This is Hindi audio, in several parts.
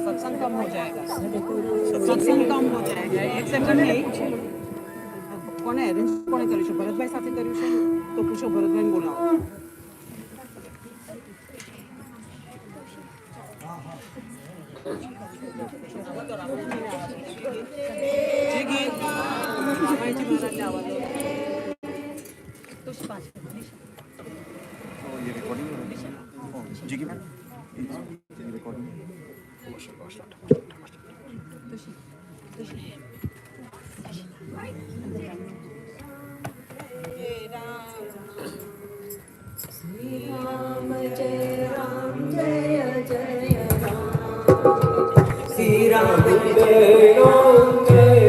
सत्संग कम हो जाएगा, सत्संग कम हो जाएगा. एक सेकंड नहीं. કોને અરેન્જ કોણે કર્યું છે? ભરતભાઈ સાથે કર્યું છે તો પૂછો, ભરતભાઈને બોલાવો. જે ગીત બાબાજી મહારાજને આવવા દો. તો પાંચ ये रिकॉर्डिंग जी की रिकॉर्डिंग श्री राम जय राम जय जय राम. श्री राम जय राम जय जय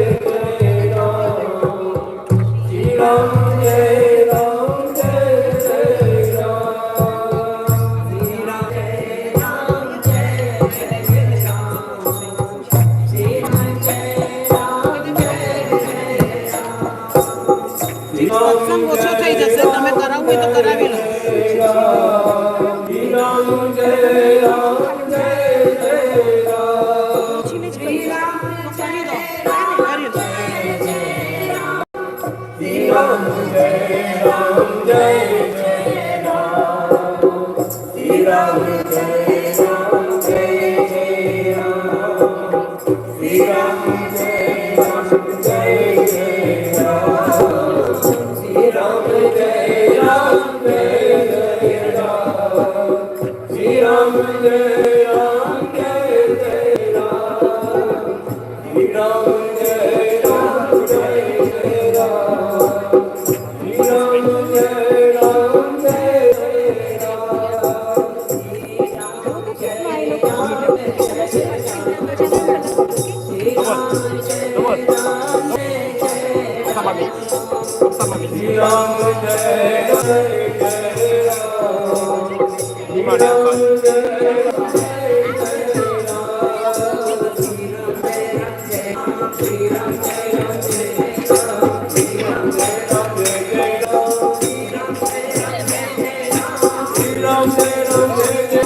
राम. श्री राम जय राम जय जय राम. श्री राम जय राम जय जय राम. श्री राम जय राम जय जय राम. સત્સંગ ઓછો થઈ જશે. તમે કરાવવું હોય તો કરાવી લો. श्री राम जय राम जय जय राम. श्री राम કરી દો. કરી દો. श्री राम जय राम जय जय राम. श्री राम जय राम जय जय राम. श्री राम जय राम जय जय राम. श्री राम जय राम जय जय राम. श्री राम जय राम जय जय राम. श्री राम जय राम जय जय राम. श्री राम जय राम जय जय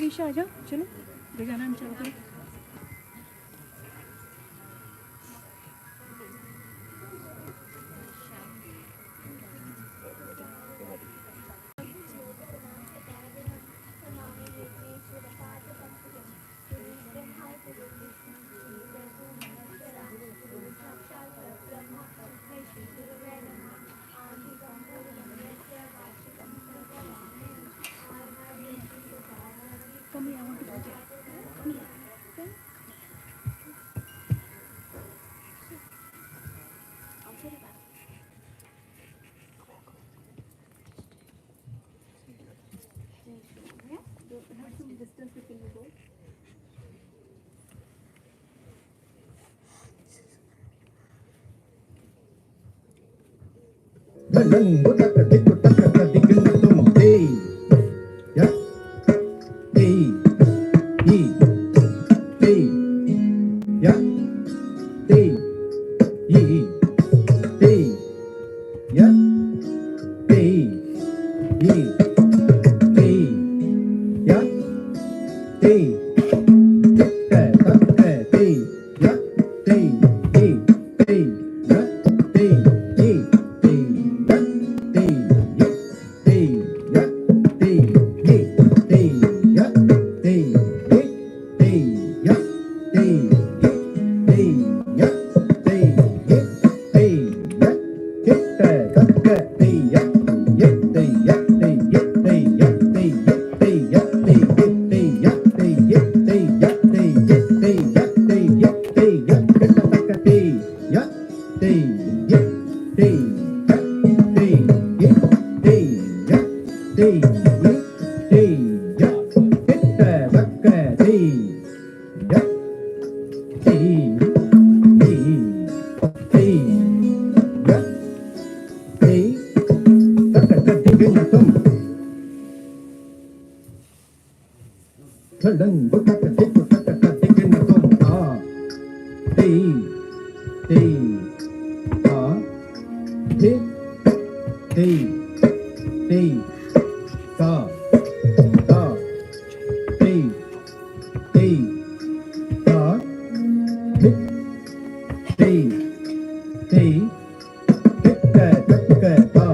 ईशा आ जाओ, चलो बेगाना हम चलते हैं. Come here, I want to go there. Come here. Come. Outside the back. Yeah? Have some distance between you both. Lần bút tắc tích của tắc tắc tích kinh là tùm đi ya đi đi đi ya đi đi đi ya đi đi đi ya đi kẻ tắc kẻ đi ya đi đi đi ya đi đi lần bút tắc tích của tắc tắc tích kinh là tùm ta đi đi ta đi đi đi ta ta đi đi ta đi đi đi tích kẻ tất kẻ ta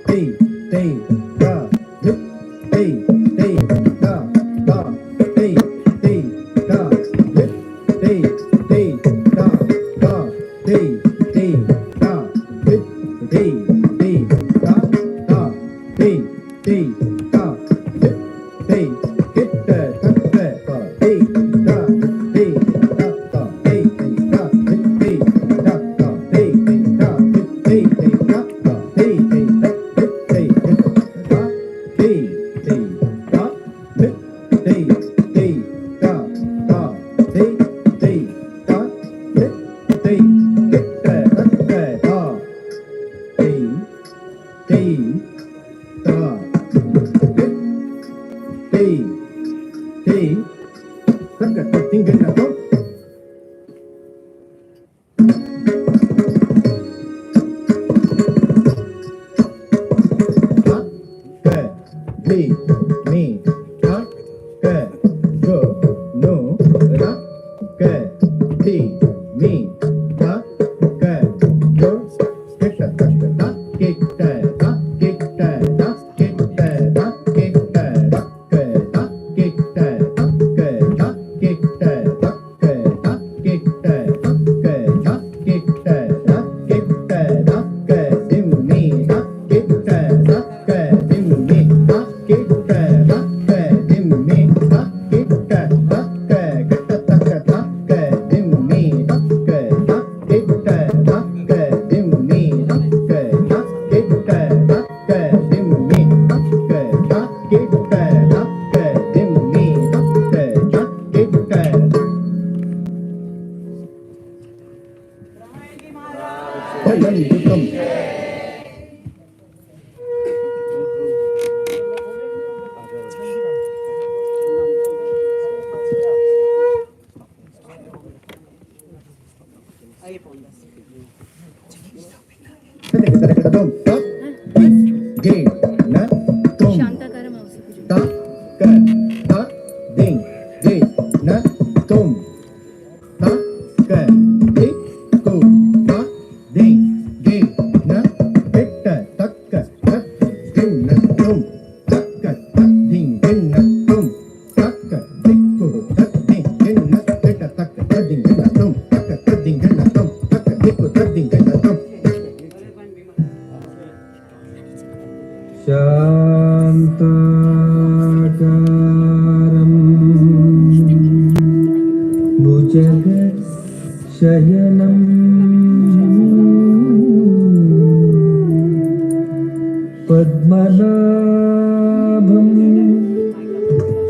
đi đi ta đi đi đi ta ta đi đi ta đi đi đi ta ta đi đi ta đi đi đi ta ta đi đi ta đi đi kết kẻ tất kẻ ta đi ta đi ta ta đi ta đi ta ta đi ta đi ta ta đi ta đi ta đi đi đi ta ta đi đi ta đi đi kết kẻ tất kẻ ta đi đi ta đi đi tất cả các tiếng kinh là tốt. Đi mi ta ke go no ra ke đi mi ta ke go ke ta ta ta ke ta ta ke ta ta ke ta ta ke ta ta ke ta ke ta ta ke ta ke ta ta ke ta ke ta ta ke ta ke ta ta ke ta ta ke dim mi ta ke ta ta ke dim mi ta ke ta ta ke dim mi ta ke ta ta ke ta ta ta ke dim mi ta ke ta ke ta ta ke dim mi ta ke ta ke ta ta ke dim mi ta ke ta ke ta ta ke dim mi ta ke ta ke ta Lần bút tùm शयनं पद्मनाभं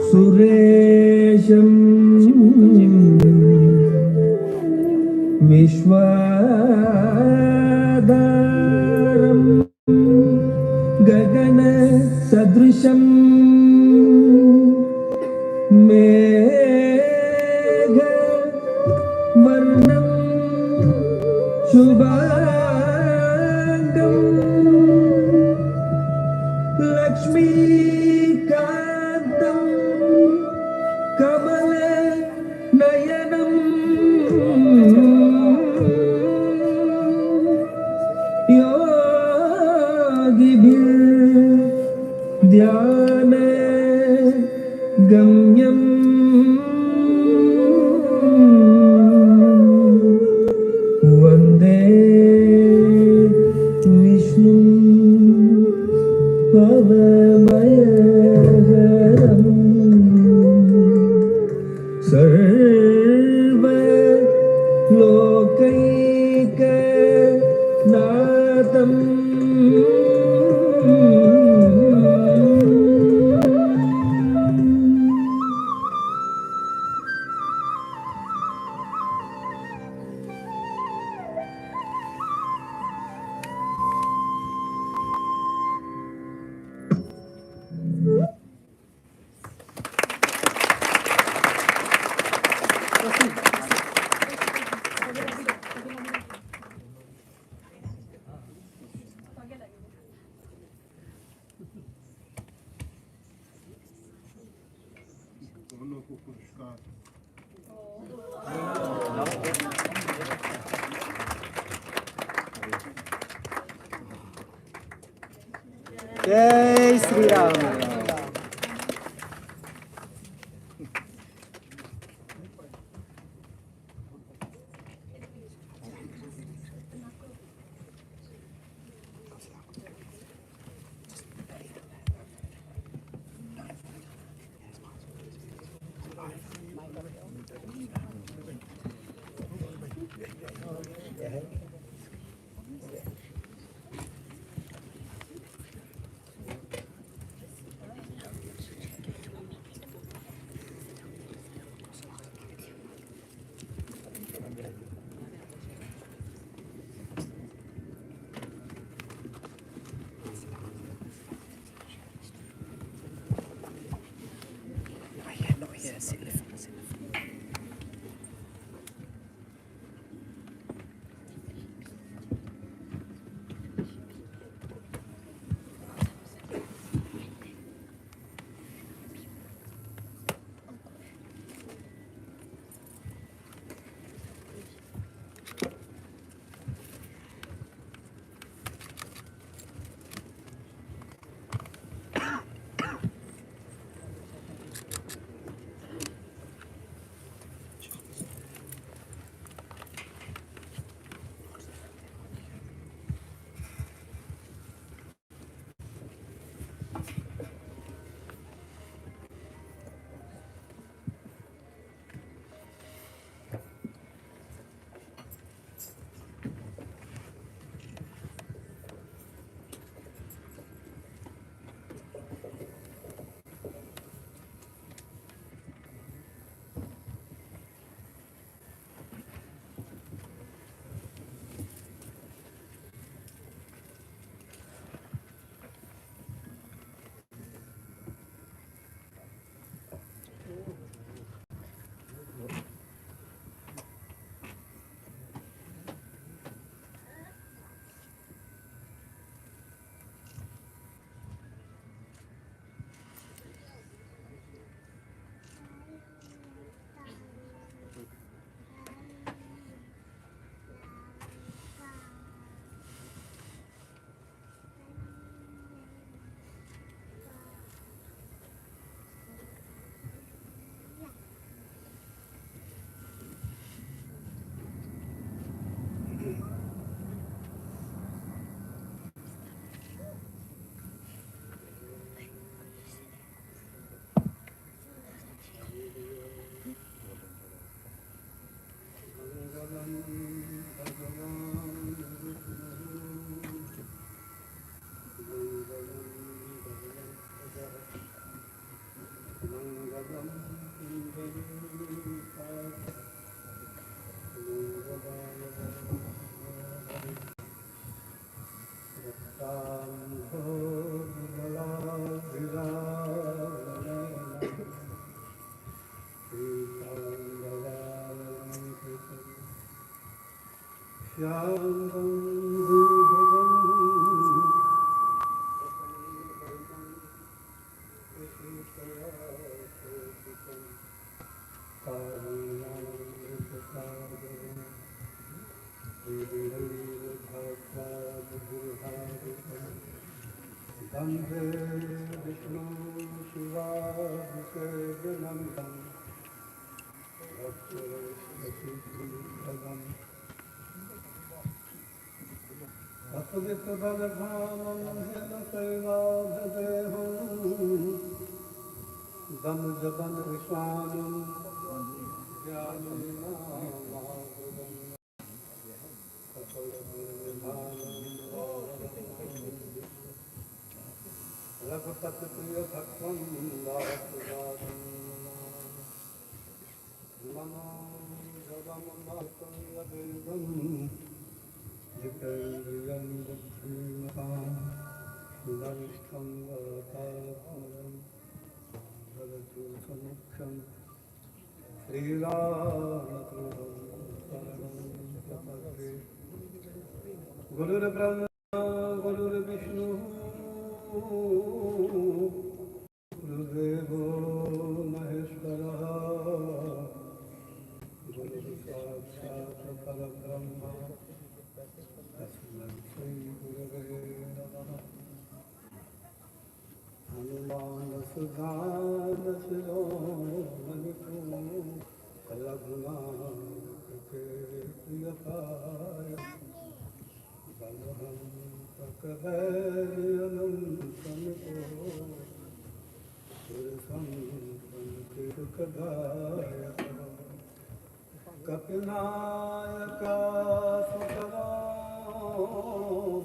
सुरेशं विश्वाधारं गगनसदृशं मेघवर्णं शुभाङ्गं लक्ष्मीकान्तं कमलनयनं योगिभिर्ध्यान गम्यं वन्दे विष्णुं भवभयहरं सर्वलोकैकनाथं जय Shri Ram. Vande Vishnu Shivasevanandam Bhakti-Padam Bhagavatam Deham Dam Jaban Vishwanam Raghupat Priya Bhaktam Dāsudāsam Namo Jadam Bhaktam Yadidam Yikayam Bhaktinam Narishtam Vatatam Bharatu Samuksham Sri Ramakrudam Saranam Tapate Guru Brahma Guru Vishnu Gurudevo Maheshwara Guru Sakshat Parabrahma Tasmai Shri Gurave Namaha Hanuman Sudhana Silo Manipu Raghunath Kate Priyapaya Balaham Pakavariyanam Samiko Surisam Pankirukadaya Kapinayaka Sukara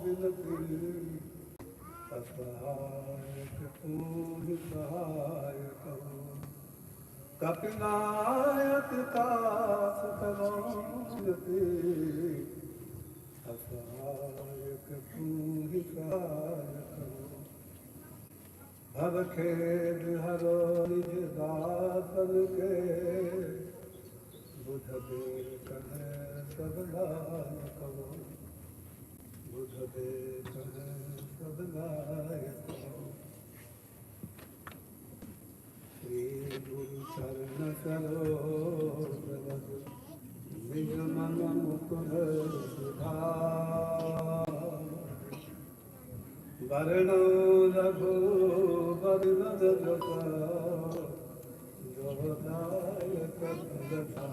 Vinati Tasvayaka Puri Sahayaka Kapinayaka Sukara Vinati Bhava khed haro nij dasan ke Buddha de kahe sabdaya karo Buddha de kahe sabdaya karo Shri Guru Charana Sarovar Nij mana mukunda Varno Raghu Varno Jata Jodaya Kadata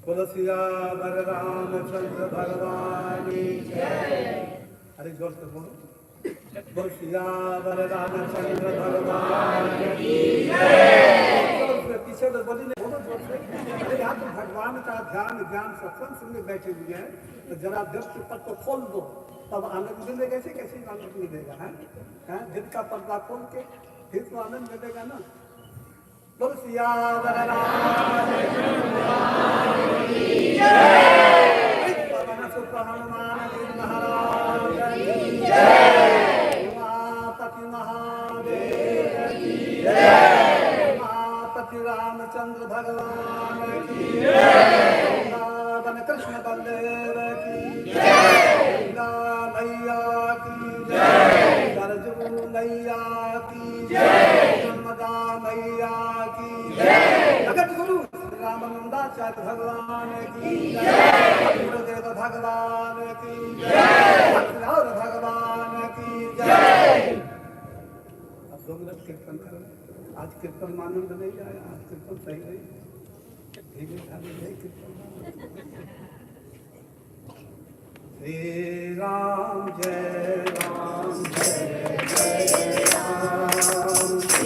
Kulasiya Varama Chandra Bhagavani Hare Krishna bolo Kulasiya Varama Chandra Bhagavani पीछे तो बोली नहीं बोलो जोर से अरे यहाँ तो भगवान का ध्यान ज्ञान सत्संग सुनने बैठे हुए हैं तो जरा दृष्टि पट को खोल दो तब आनंद मिलेगा कैसे कैसे आनंद मिलेगा है दिल का पर्दा खोल के फिर तो आनंद मिलेगा ना बोलो सिया हनुमान महाराज उमापति महादेव उमापति रामचंद्र भगवान की वृंदावन कृष्ण बलदेव की मैया की सरजू मैया की नर्मदा मैया की जगत गुरु रामानंदाचार्य भगवान की गुरुदेव भगवान की और भगवान की जय। अब 2 मिनट कीर्तन करो। आज कीर्तन में आनंद नहीं आया, आज कीर्तन सही नहीं धीरे धीरे कीर्तन। श्री राम जय राम जय जय राम जय राम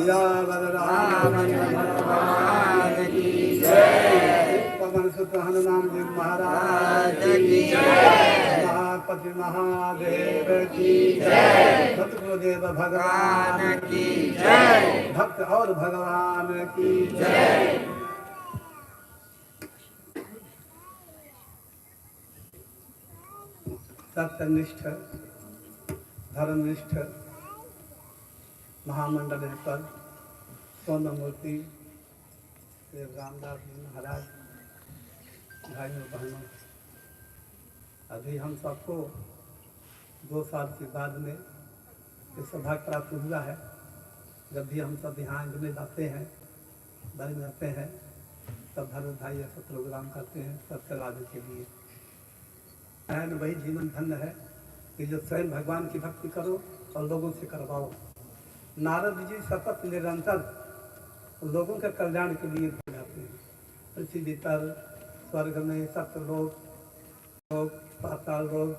या वरदान भगवान की जय। पवन सुत हनुमान जी महाराज की जय। महापति महादेव की जय। सतगुरुदेव भगवान की जय। भक्त और भगवान की जय। सत्यनिष्ठ धर्मनिष्ठ महामंडल पर सोना मूर्ति श्री रामदास जी महाराज, भाइयों बहनों, अभी हम सबको 2 साल के बाद में ये सौभाग्य प्राप्त हुआ है। जब भी हम सब यहाँ में जाते हैं, बड़े रहते हैं, तब भरत भाई ऐसा प्रोग्राम करते हैं सबके लाभ के लिए। वही जीवन धन्य है कि जो स्वयं भगवान की भक्ति करो और लोगों से करवाओ। नारद जी सतत निरंतर लोगों के कल्याण के लिए जाते हैं। पृथ्वी पर, स्वर्ग में, सत्यलोक, लोक, पाताल लोक,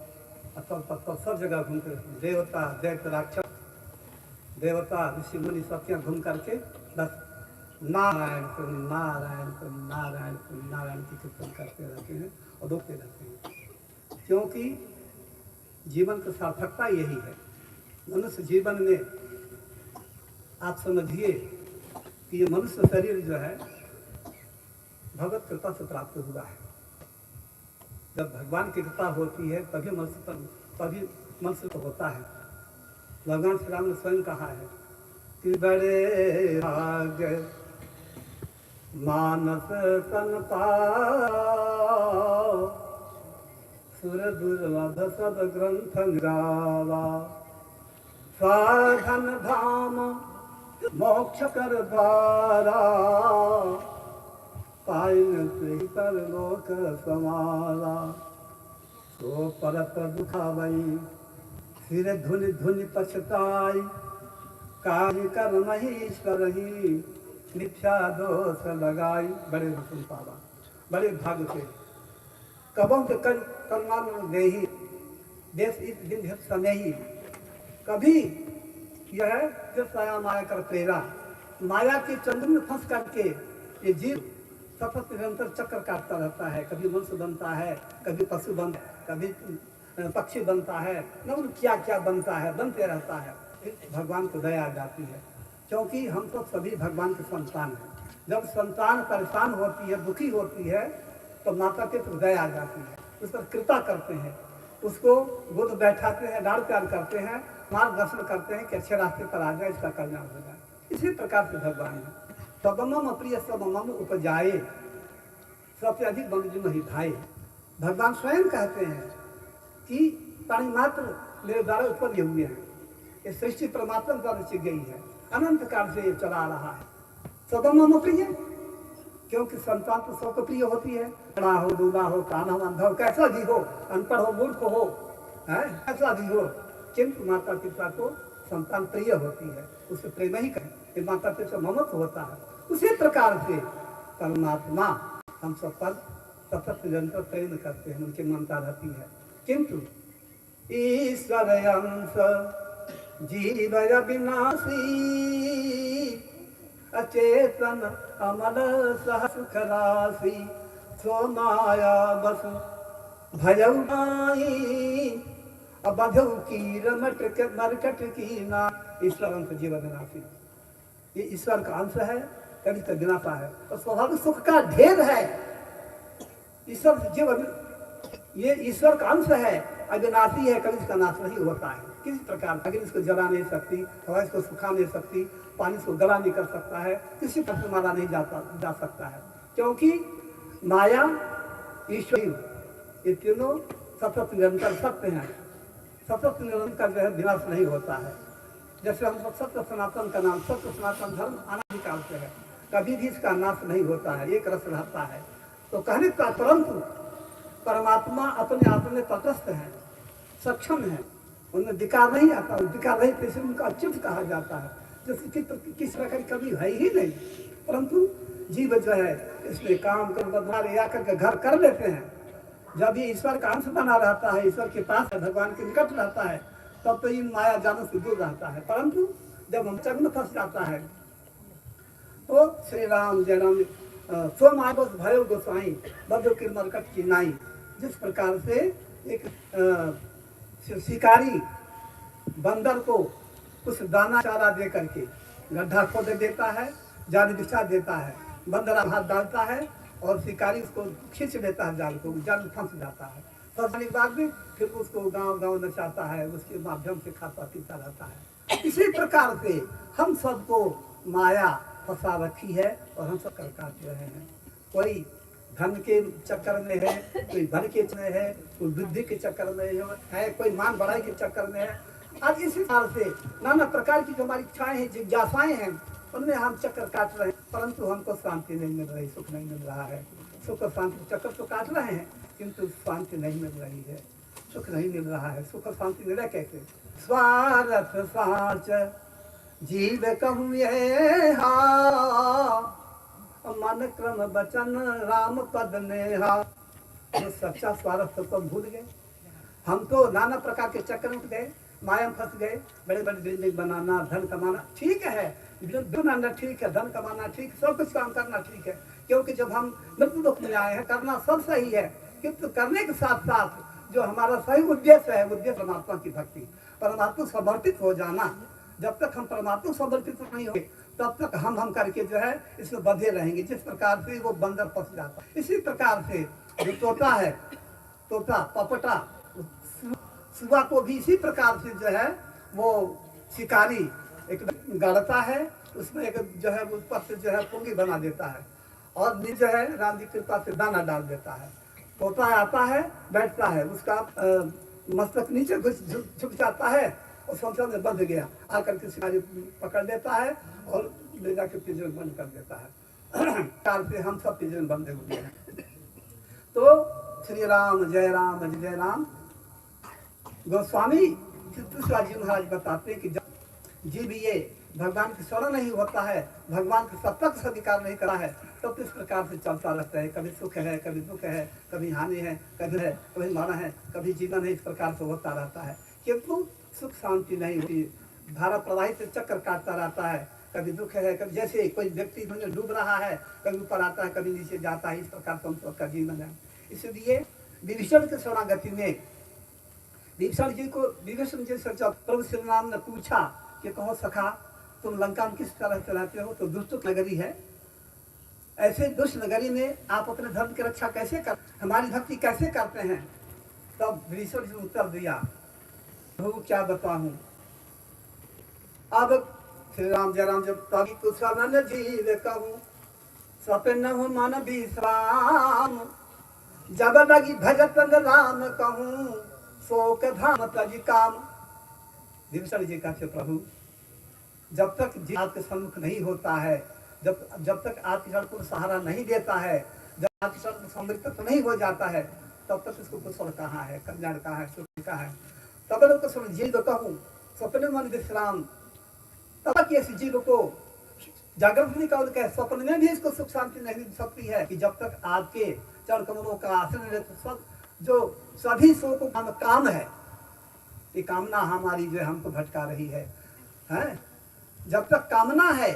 अतल पत्तल सब जगह घूमते रहते हैं। देवता, दैत्य, राक्षस, देवता, ऋषि मुनि सब यहाँ घूम करके बस नारायण को नारायण को नारायण को नारायण की कीर्तन करते रहते हैं और रोकते रहते हैं। क्योंकि जीवन की सार्थकता यही है। मनुष्य जीवन में आप समझिए कि ये मनुष्य शरीर जो है भगवत कृपा से प्राप्त हुआ है। जब भगवान की कृपा होती है तभी मनुष्य को होता है। भगवान श्री राम ने स्वयं कहा है कि बड़े भाग्य मानस तन पाओ, सुर दुर्लभ सब ग्रंथ गावा, साधन धाम मोक्ष कर द्वारा, पाइन पर लोक समारा, सो परत दुखावई, सिर धुनि धुनि पछताई, कार्य कर महीश्वर ही, मिथ्या दोष लगाई। बड़े रसम पावा, बड़े भाग से कबों के कल्याण दे ही, देश इस दिन समय ही। कभी यह साया माया कर प्रेरा, माया के चंद्र में फंस करके ये जीव सतत निरंतर चक्र काटता रहता है। कभी मनुष्य बनता है, कभी पशु बनता है, कभी पक्षी बनता है, न क्या क्या बनता है, बनते रहता है। भगवान को दया आ जाती है, क्योंकि हम तो सभी भगवान के संतान हैं। जब संतान परेशान होती है, दुखी होती है, तो माता पिता को दया आ जाती है, उस पर कृपा करते हैं, उसको गोद बैठाते हैं, डांट प्यार करते हैं, मार्गदर्शन करते हैं कि अच्छे रास्ते पर आ जाए, इसका कल्याण हो जाए। इसी प्रकार से भगवान है। सबमम प्रिय सबमम उपजाए, सबसे अधिक बंधु ही भाई। भगवान स्वयं कहते हैं कि प्राणी मात्र मेरे द्वारा उत्पन्न हुए हैं। ये सृष्टि परमात्मा द्वारा रची गई है, अनंत काल से ये चला रहा है। सबमम प्रिय, क्योंकि संतान तो सबको प्रिय होती है। बड़ा हो, दूल्हा हो, काना हो, अंधा हो, कैसा भी हो, अनपढ़ हो, मूर्ख हो, कैसा भी हो, किंतु माता पिता को संतान प्रिय होती है, उससे प्रेम ही करें, माता पिता ममत्व होता है। उसी प्रकार से परमात्मा हम सब पर सतत निरंतर प्रेम करते हैं, उनकी ममता रहती है। किंतु ईश्वर अंश जीव अविनाशी, अचेतन अमल सह सुख राशि, सो माया बस भयउ नाई, अबधु कीर मरकट की ना। ईश्वर अंश जीव अविनाशी, ये ईश्वर का अंश है, कभी तक विनाशा है, और स्वाभाविक सुख का ढेर है। ईश्वर जीव, ये ईश्वर का अंश है, अविनाशी है, कभी इसका नाश नहीं होता है किसी प्रकार। अगर इसको जला नहीं सकती, हवा इसको सुखा नहीं सकती, पानी इसको गला नहीं कर सकता है, किसी पर मारा नहीं जा सकता है, क्योंकि माया ईश्वर ये तीनों सतत निरंतर सत्य हैं। सतत निरंतर जो है विनाश नहीं होता है। जैसे हम सत्य सनातन का नाम, सत्य सनातन धर्म अनादिकाल से है, कभी भी इसका नाश नहीं होता है, एक रस रहता है। तो कहने का परंतु परमात्मा अपने आप में तटस्थ है, सक्षम है, उनमें विकार नहीं आता। विकार नहीं तो इसलिए उनका अच्युत कहा जाता है, जैसे किस प्रकार कभी है ही नहीं। परंतु जीव जो है इसमें काम कर बदलाव या करके घर कर लेते हैं। जब ये ईश्वर का अंश बना रहता है, ईश्वर के पास है, भगवान के निकट रहता है, तब तो इन माया जानों से दूर रहता है। परंतु जब हम चंग में फंस जाता है, तो श्री राम जय राम स्वयं आगो भयो गोसाई बद्ध के मरकट की नाई। जिस प्रकार से एक शिकारी बंदर को कुछ दाना चारा दे करके गड्ढा खोद देता है, जाल बिछा देता है, बंदर हाथ डालता है और शिकारी उसको खींच लेता है, जाल को, जाल फंस जाता है। फंसने के बाद में फिर उसको गांव गांव नचाता है, उसके माध्यम से खाता पीता रहता है। इसी प्रकार से हम सबको माया फंसा रखी है और हम सब कर काट रहे हैं। कोई धन के चक्कर में है, कोई धन के चक्कर में है, कोई बुद्धि के चक्कर में है, कोई मान बढ़ाई के चक्कर में है। आज इसी प्रकार से नाना प्रकार की जो हमारी इच्छाएं हैं, जिज्ञासाएं हैं, उनमें हम चक्कर काट रहे हैं, परंतु हमको शांति नहीं मिल रही, सुख नहीं मिल रहा है। सुख और शांति चक्कर तो काट रहे हैं, किंतु शांति नहीं मिल रही है, सुख नहीं मिल रहा है। सुख और शांति मिले कैसे? स्वार्थ साच जीव कहूँ ये मन क्रम बचन राम पद नेहा। जो सच्चा स्वार्थ तो भूल गए, हम तो नाना प्रकार के चक्कर में गए, माया में फंस गए। बड़े बड़े बिल्डिंग बनाना, धन कमाना ठीक है, बनाना ठीक है, धन कमाना ठीक, सब कुछ काम करना ठीक है, क्योंकि जब हम मृत्यु लोक में आए हैं करना सब सही है। किंतु करने के साथ साथ जो हमारा सही उद्देश्य है, उद्देश्य परमात्मा की भक्ति, परमात्मा समर्पित हो जाना। जब तक हम परमात्मा समर्पित नहीं होंगे तब तक हम करके जो है इसमें बंधे रहेंगे। जिस प्रकार से वो बंदर फंस जाता है, इसी प्रकार से जो तोता है, तोता पपटा सुबह को भी इसी प्रकार से जो है वो शिकारी एक गाड़ता है, उसमें एक जो है उस पर से जो है पुंगी बना देता है और नीचे जो है राम जी की कृपा से दाना डाल देता है। तोता आता है, बैठता है, उसका मस्तक नीचे झुक जाता है और संसार में बंध गया। आकर के शिकारी पकड़ लेता है और ले जाकर पिंजरे में बंद कर देता है। कार से हम सब पिंजरे में बंधे हुए हैं। तो श्री राम जय राम जय राम। गोस्वामी शिवाजी महाराज बताते हैं कि जब जीव ये भगवान की शरण नहीं होता है, भगवान के सत्ता का स्वीकार नहीं करा है, तो किस प्रकार से चलता रहता है। कभी सुख है, कभी दुख है, कभी हानि है, कभी मरण है, कभी जीवन है, इस प्रकार से होता रहता है। किंतु सुख शांति नहीं होती, धारा प्रवाहित से चक्कर काटता रहता है। कभी दुख है, कभी जैसे कोई व्यक्ति डूब रहा है, कभी ऊपर आता है, कभी नीचे जाता है। इस प्रकार से हम सबका जीवन है। इसलिए विभीषण के शरणागति में विभीषण जी से जब प्रभु श्री राम ने पूछा कि कहो सखा तुम लंका में किस तरह चलाते हो, तो दुष्ट नगरी है, ऐसे दुष्ट नगरी में आप अपने धर्म की रक्षा कैसे कर, हमारी भक्ति कैसे करते हैं। तब विभीषण जी ने उत्तर दिया, प्रभु क्या बताऊं। अब श्री राम जय राम जब तभी कुछ जीव कहूँ स्वप्न मन विश्राम, जब लगी भजत राम कहूँ शोक धाम तजी काम। विभीषण जी कहते प्रभु जब तक जीव आपके सम्मुख नहीं होता है, जब तक आपके शरण को सहारा नहीं देता है, जब आपके शरण समृद्ध नहीं हो जाता है, तब तक इसको कुशल कहाँ है, कल्याण कहाँ है, सुख कहाँ है। तब लोग कुशल जीव कहूँ स्वप्न मन विश्राम। तब तक इस जीव को जागृत नहीं कर कहे, स्वप्न में भी इसको सुख शांति नहीं मिल सकती है कि जब तक आपके चरण कमलों का आश्रय ले। तो सब जो सभी सो को काम है, ये कामना हमारी जो हमको भटका रही है, हैं? जब तक कामना है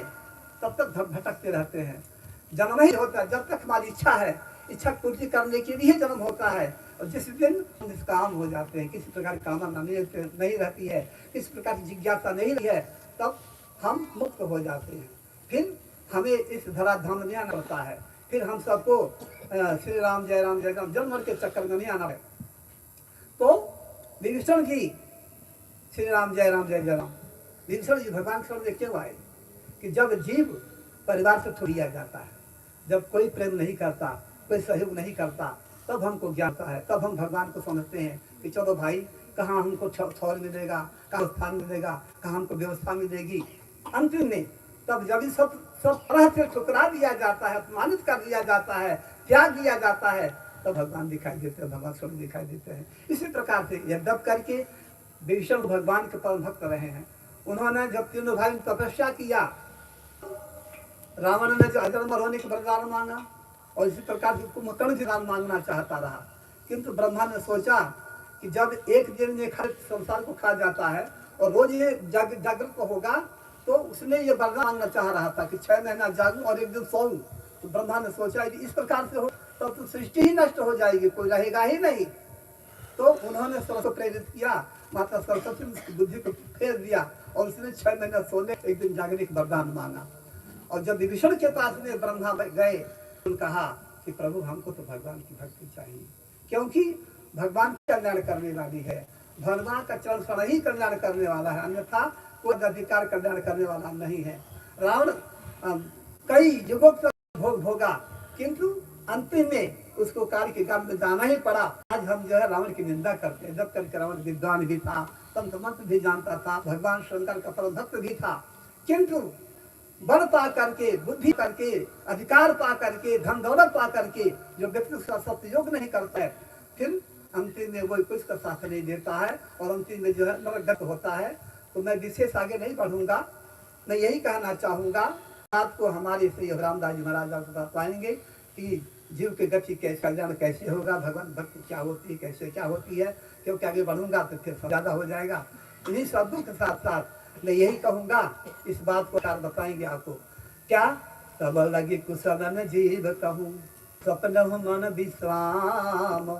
तब तक भटकते रहते हैं। जन्म ही होता है जब तक हमारी इच्छा है, इच्छा पूर्ति करने के लिए जन्म होता है। और जिस दिन हम निष्काम हो जाते हैं, किसी प्रकार की कामना नहीं रहती है, किसी प्रकार की जिज्ञासा नहीं रहती है, तब हम मुक्त हो जाते हैं। फिर हमें इस धराधाम में आना पड़ता है, फिर हम सबको श्री राम जय राम जन्म मर के चक्कर में नहीं आना है। तो विभीषण जी श्री राम जय राम विभीषण जी भगवान के शरण क्यों आए कि जब जीव परिवार से छोड़िया जाता है, जब कोई प्रेम नहीं करता, कोई सहयोग नहीं करता, तब हमको ज्ञान आता है, तब हम भगवान को समझते हैं कि चलो भाई कहाँ हमको छौर मिलेगा, कहाँ स्थान मिलेगा, कहाँ हमको व्यवस्था मिलेगी। अंतिम में तब जब सब तरह से ठुकरा दिया जाता है, अपमानित कर दिया जाता है, त्याग दिया जाता है, तब भगवान दिखाई देते हैं, भगवान स्वरूप दिखाई देते हैं। इसी प्रकार से यद्यप करके विभीषण भगवान के परम भक्त रहे हैं। उन्होंने जब तीनों भाई ने तपस्या किया, रावण ने जो अजन्मर होने की वरदान मांगा और इसी प्रकार से कुंभकर्ण जी वरदान मांगना चाहता रहा, किंतु ब्रह्मा ने सोचा कि जब एक दिन ये संसार को खा जाता है और रोज ये जागृत होगा, तो उसने ये वरदान मांगना चाह रहा था कि 6 महीना जागूं और एक दिन सोऊं। तो ब्रह्मा ने सोचा कि इस प्रकार से हो तब तो सृष्टि ही नष्ट हो जाएगी, कोई रहेगा ही नहीं। तो उन्होंने सरस्वती को प्रेरित किया, माता सरस्वती ने उसकी बुद्धि को फेर दिया और उसने 6 महीना सोने एक दिन जागने का वरदान मांगा। और जब विभीषण के पास में ब्रह्मा गए, उन्होंने कहा कि प्रभु हमको तो भगवान की भक्ति चाहिए, क्योंकि भगवान कल्याण करने वाली है, भगवान का चरण स्मरण ही कल्याण करने वाला है, अन्यथा कोई अधिकार कल्याण करने वाला नहीं है। रावण कई युगों तक भोग भोगा, किंतु अंतिम में उसको काल के गांव में जाना ही पड़ा। आज हम जो है रावण की निंदा करते हैं, जब करके रावण विद्वान भी था, तंत्र मंत्र भी जानता था, भगवान शंकर का परम भक्त भी था, किंतु बल पा करके, बुद्धि करके, अधिकार पा करके, धन दौलत पा करके जो व्यक्ति उसका सत्योग नहीं करता है, फिर अंतिम में वही कुछ का साथ नहीं देता है और अंतिम में जो है नरकगत होता है। तो मैं विशेष आगे नहीं बढ़ूंगा, मैं यही कहना चाहूंगा। आपको हमारे श्री रामदास जी महाराज आप बता पाएंगे कि जीव के गति कैसे, कल्याण कैसे होगा, भगवान भक्ति क्या होती है, कैसे क्या होती है, क्योंकि आगे बढ़ूंगा तो फिर ज्यादा हो जाएगा। इन्हीं शब्दों के साथ साथ मैं यही कहूंगा, इस बात को कार बताएंगे आपको क्या। तब लगी कुशल जीव कहूँ, स्वप्न मन विश्राम,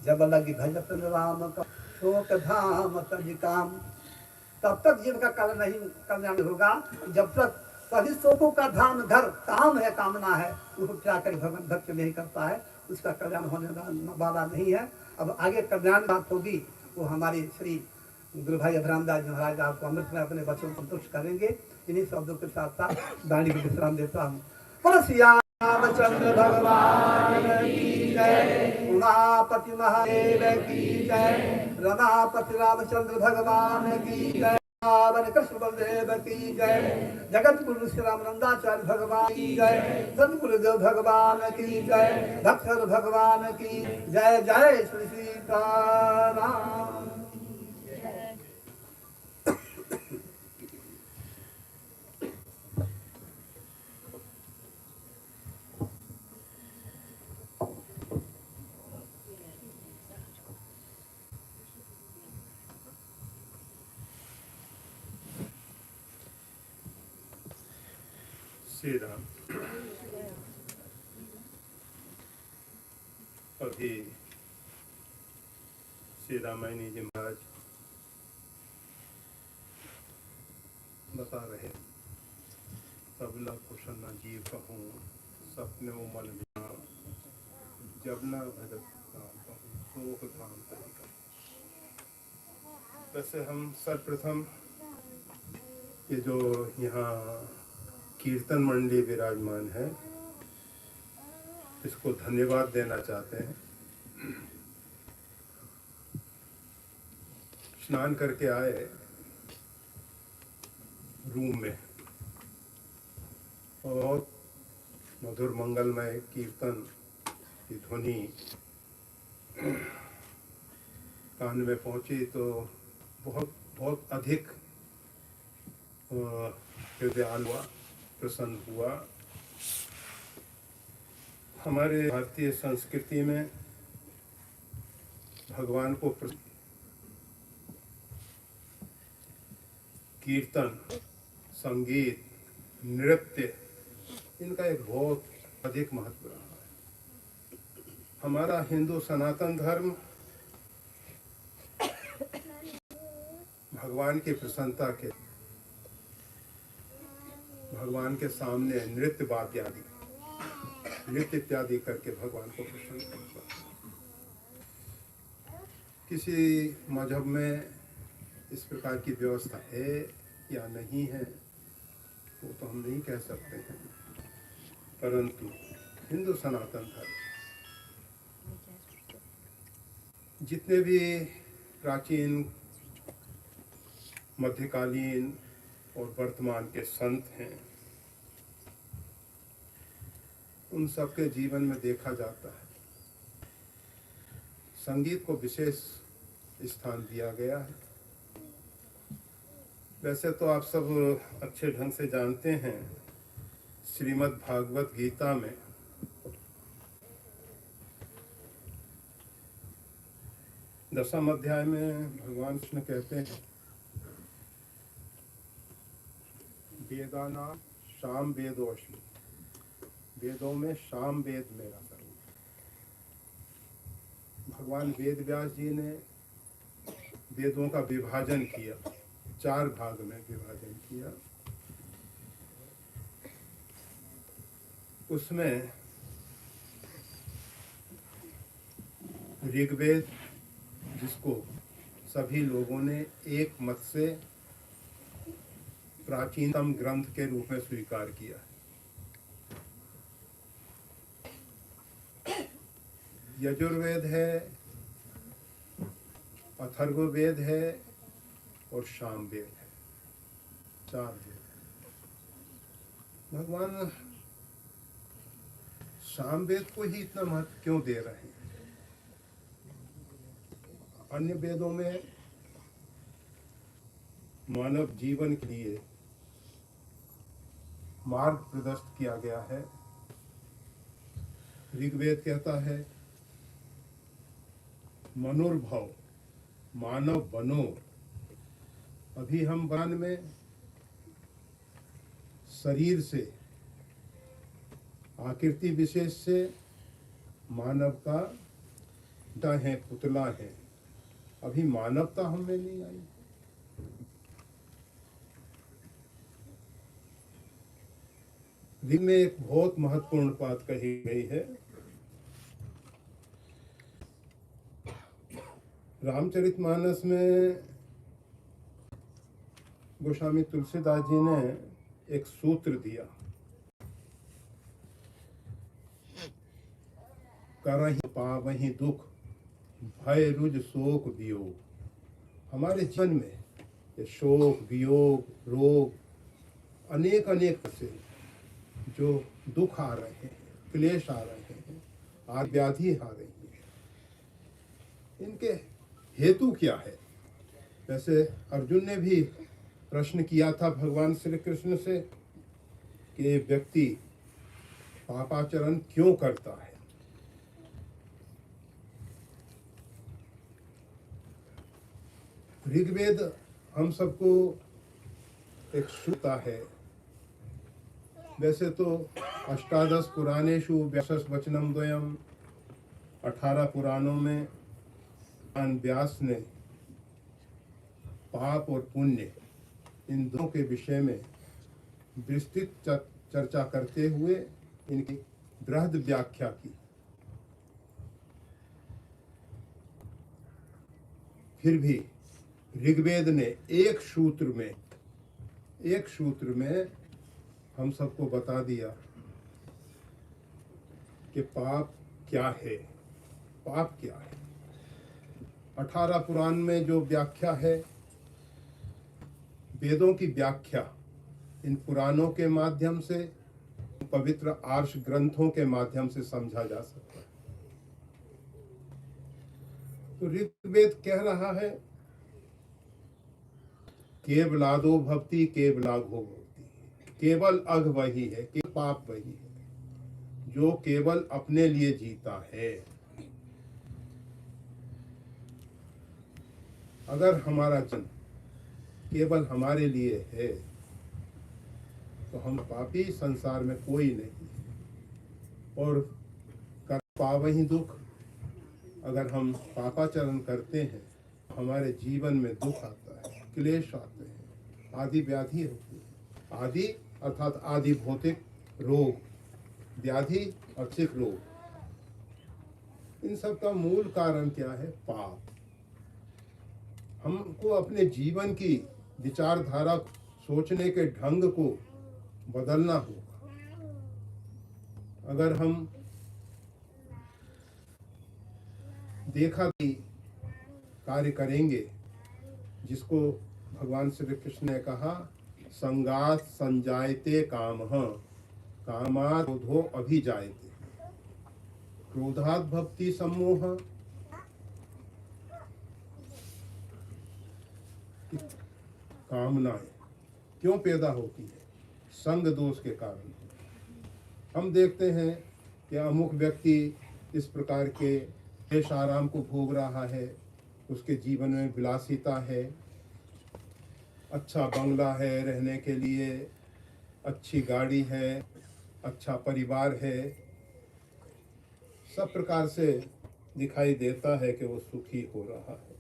जब लगी भजत राम का शोक धाम तज काम। तब तक जीव का कल्याण होगा जब तक सभी शोकों का धाम घर काम है, कामना है, उसको क्या कर भगवान भक्त नहीं करता है, उसका कल्याण होने वाला नहीं है। अब आगे कल्याण बात होगी, वो हमारे श्री गुरु भाई रामदास जी महाराज आपको अमृत में अपने बच्चों को संतुष्ट करेंगे। इन्हीं शब्दों के साथ साथ वाणी को विश्राम देता हूँ। रामचंद्र भगवान की जय, उमापति महादेव की जय, रमापति रामचंद्र भगवान की जय, रावण कृष्ण बलदेव की जय, जगत गुरु श्री रामानंदाचार्य भगवान की जय, सदगुरुदेव भगवान की जय, भक्तर भगवान की जय। जय श्री सीताराम। श्री राम। अभी श्री रामायणी जी महाराज बता रहे, तबला कुशन जीव कहूँ, सपने मन विराम, जब न भजत नाम कहूँ, शोक धाम तज काम। वैसे हम सर्वप्रथम ये जो यहाँ कीर्तन मंडली विराजमान है, इसको धन्यवाद देना चाहते हैं। स्नान करके आए रूम में और मधुर मंगलमय कीर्तन की ध्वनि कान में पहुंची तो बहुत बहुत अधिक हृदय हुआ, प्रसन्न हुआ। हमारे भारतीय संस्कृति में भगवान को कीर्तन, संगीत, नृत्य, इनका एक बहुत अधिक महत्व रहा है। हमारा हिंदू सनातन धर्म भगवान की प्रसन्नता के, भगवान के सामने नृत्य वाद्य आदि, नृत्य इत्यादि करके भगवान को प्रसन्न करता है। किसी मजहब में इस प्रकार की व्यवस्था है या नहीं है वो तो हम नहीं कह सकते हैं, परंतु हिंदू सनातन धर्म जितने भी प्राचीन, मध्यकालीन और वर्तमान के संत हैं, उन सबके जीवन में देखा जाता है संगीत को विशेष स्थान दिया गया है। वैसे तो आप सब अच्छे ढंग से जानते हैं, श्रीमद् भागवत गीता में दसम अध्याय में भगवान कृष्ण कहते हैं वेदानाम शाम वेदोश्मी, वेदों में शाम वेद मेरा स्वरूप है। भगवान वेद व्यास जी ने वेदों का विभाजन किया, 4 भाग में विभाजन किया। उसमें ऋग्वेद, जिसको सभी लोगों ने एक मत से प्राचीनतम ग्रंथ के रूप में स्वीकार किया है। यजुर्वेद है, अथर्ववेद है और सामवेद है, 4 वेद। भगवान सामवेद को ही इतना महत्व क्यों दे रहे हैं? अन्य वेदों में मानव जीवन के लिए मार्ग प्रदर्शित किया गया है। ऋग्वेद कहता है मनुर्भव, मानव बनो। अभी हम वन में शरीर से, आकृति विशेष से मानव का है, पुतला है। अभी मानवता हम में नहीं आई। ऋग में एक बहुत महत्वपूर्ण बात कही गई है। रामचरितमानस में गोस्वामी तुलसीदास जी ने एक सूत्र दिया, करहि पावहि दुख भय रुज शोक वियोग। हमारे जीवन में ये शोक, वियोग, रोग, अनेक से जो दुख आ रहे हैं, क्लेश आ रहे हैं, आदि व्याधि आ रही है, इनके हेतु क्या है? वैसे अर्जुन ने भी प्रश्न किया था भगवान श्री कृष्ण से कि व्यक्ति पापाचरण क्यों करता है। ऋग्वेद हम सबको एक सूता है। वैसे तो अष्टादश पुराणेषु व्यासस् वचनम द्वयम, 18 पुराणों में व्यास ने पाप और पुण्य इन दोनों के विषय में विस्तृत चर्चा करते हुए इनकी बृहद व्याख्या की। फिर भी ऋग्वेद ने एक सूत्र में हम सबको बता दिया कि पाप क्या है, पाप क्या है। 18 पुराण में जो व्याख्या है, वेदों की व्याख्या इन पुराणों के माध्यम से, पवित्र आर्ष ग्रंथों के माध्यम से समझा जा सकता है। तो ऋग्वेद कह रहा है केवलादो भक्ति केवलाघो भक्ति, केवल अघ वही है, केवल पाप वही है जो केवल अपने लिए जीता है। अगर हमारा जन्म केवल हमारे लिए है तो हम पापी, संसार में कोई नहीं। और कर पावहि दुख, अगर हम पापाचरण करते हैं हमारे जीवन में दुख आता है, क्लेश आते हैं, आदि व्याधि होती है। आदि अर्थात आदि भौतिक रोग, व्याधि आर्थिक रोग। इन सब का मूल कारण क्या है? पाप। हमको अपने जीवन की विचारधारा, सोचने के ढंग को बदलना होगा। अगर हम देखा कि कार्य करेंगे, जिसको भगवान श्री कृष्ण ने कहा संगात संजायते कामः कामात् क्रोधो अभिजायते, क्रोधात् भक्ति सम्मोह। कामनाएं क्यों पैदा होती है? संग दोष के कारण। हम देखते हैं कि अमुक व्यक्ति इस प्रकार के ऐश आराम को भोग रहा है, उसके जीवन में विलासिता है, अच्छा बंगला है रहने के लिए, अच्छी गाड़ी है, अच्छा परिवार है, सब प्रकार से दिखाई देता है कि वो सुखी हो रहा है।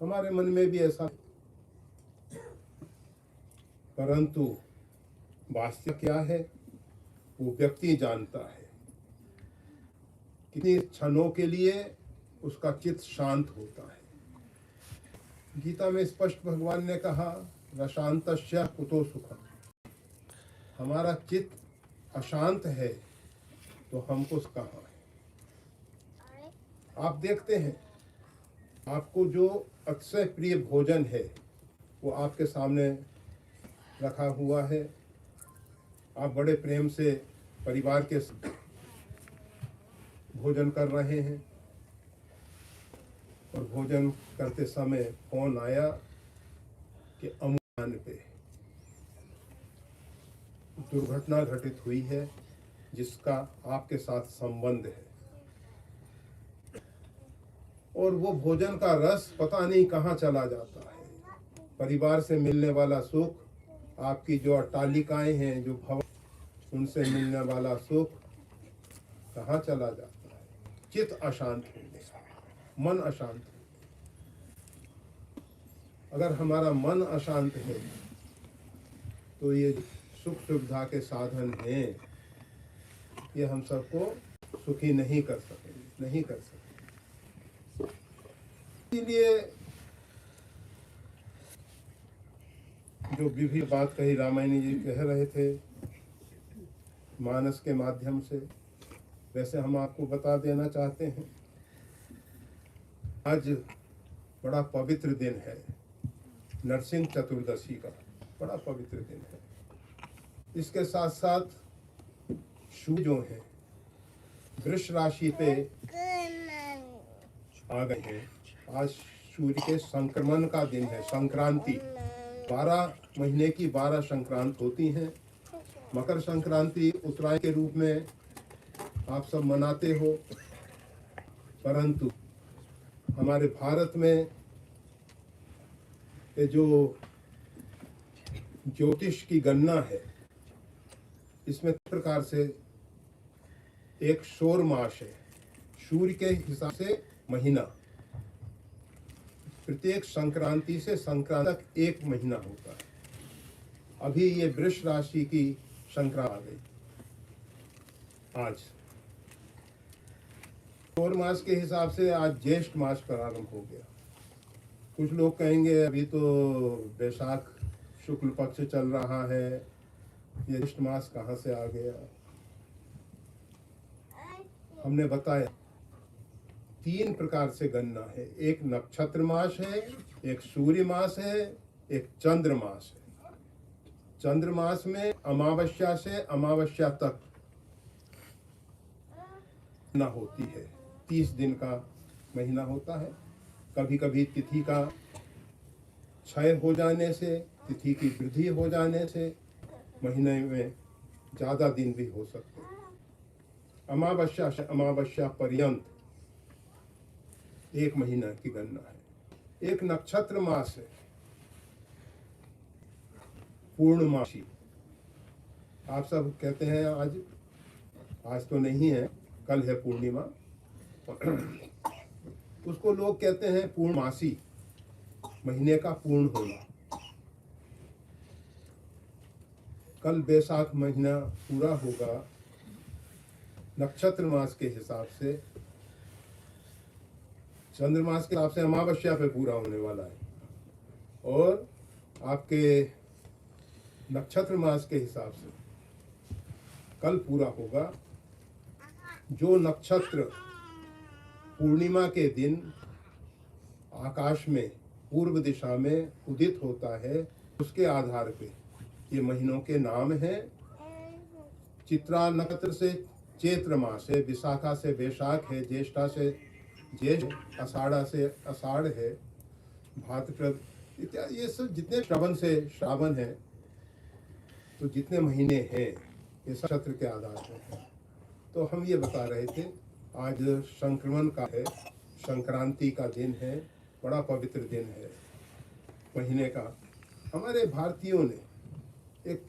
हमारे मन में भी ऐसा, परंतु वास्तव क्या है वो व्यक्ति जानता है। कितने क्षणों के लिए उसका चित्त शांत होता है। गीता में स्पष्ट भगवान ने कहा, रशांतस्य कुतो सुखम। हमारा चित्त अशांत है तो हमको कहाँ है। आप देखते हैं, आपको जो अतिशय प्रिय भोजन है वो आपके सामने रखा हुआ है, आप बड़े प्रेम से परिवार के भोजन कर रहे हैं, और भोजन करते समय फोन आया कि अमूल्य पे दुर्घटना घटित हुई है जिसका आपके साथ संबंध है, और वो भोजन का रस पता नहीं कहाँ चला जाता है। परिवार से मिलने वाला सुख, आपकी जो अट्टालिकाएं हैं, जो भवन, उनसे मिलने वाला सुख कहाँ चला जाता है। चित्त अशांत होने का, मन अशांत। अगर हमारा मन अशांत है तो ये सुख सुविधा के साधन हैं, ये हम सबको सुखी नहीं कर सकेंगे, नहीं कर सकेंगे। इसलिए जो विभिन्न बात कही रामायणी जी कह रहे थे मानस के माध्यम से, वैसे हम आपको बता देना चाहते हैं। आज बड़ा पवित्र दिन है, नरसिंह चतुर्दशी का बड़ा पवित्र दिन है। इसके साथ साथ सूर्य जो है वृष राशि पे आ गए हैं। आज सूर्य के संक्रमण का दिन है, संक्रांति। 12 महीने की 12 संक्रांत होती हैं। मकर संक्रांति उत्तरायण के रूप में आप सब मनाते हो, परंतु हमारे भारत में ये जो ज्योतिष की गणना है, इसमें प्रकार से एक सौर मास है, सूर्य के हिसाब से महीना। प्रत्येक संक्रांति से संक्रांति तक एक महीना होता है। अभी ये वृष राशि की संक्रांति आ गई आज। सौर मास के हिसाब से आज ज्येष्ठ मास प्रारंभ हो गया। कुछ लोग कहेंगे अभी तो वैशाख शुक्ल पक्ष चल रहा है, ये ज्येष्ठ मास कहाँ से आ गया। हमने बताया 3 प्रकार से गणना है। एक नक्षत्र मास है, एक सूर्य मास है, एक चंद्र मास है। चंद्र मास में अमावस्या से अमावस्या तक गणना होती है। 30 दिन का महीना होता है। कभी कभी तिथि का क्षय हो जाने से, तिथि की वृद्धि हो जाने से महीने में ज़्यादा दिन भी हो सकते हैं। अमावस्या से अमावस्या पर्यंत 1 महीना की गणना है। एक नक्षत्र मास है, पूर्णमासी। आप सब कहते हैं आज तो नहीं है, कल है पूर्णिमा। उसको लोग कहते हैं पूर्णमासी, महीने का पूर्ण होना। कल बैसाख महीना पूरा होगा नक्षत्र मास के हिसाब से। चंद्रमास के हिसाब से अमावस्या पे पूरा होने वाला है, और आपके नक्षत्र मास के हिसाब से कल पूरा होगा। जो नक्षत्र पूर्णिमा के दिन आकाश में पूर्व दिशा में उदित होता है, उसके आधार पे ये महीनों के नाम हैं। चित्रा नक्षत्र से चैत्र मास है, विशाखा से वैशाख है, ज्येष्ठा से ज्येष्ठ, आषाढ़ा से आषाढ़ है, भाद्रपद इत्यादि। ये सब जितने श्रावण से श्रावण है, तो जितने महीने हैं ये नक्षत्र के आधार पर है। तो हम ये बता रहे थे आज संक्रमण का है, संक्रांति का दिन है, बड़ा पवित्र दिन है महीने का। हमारे भारतीयों ने एक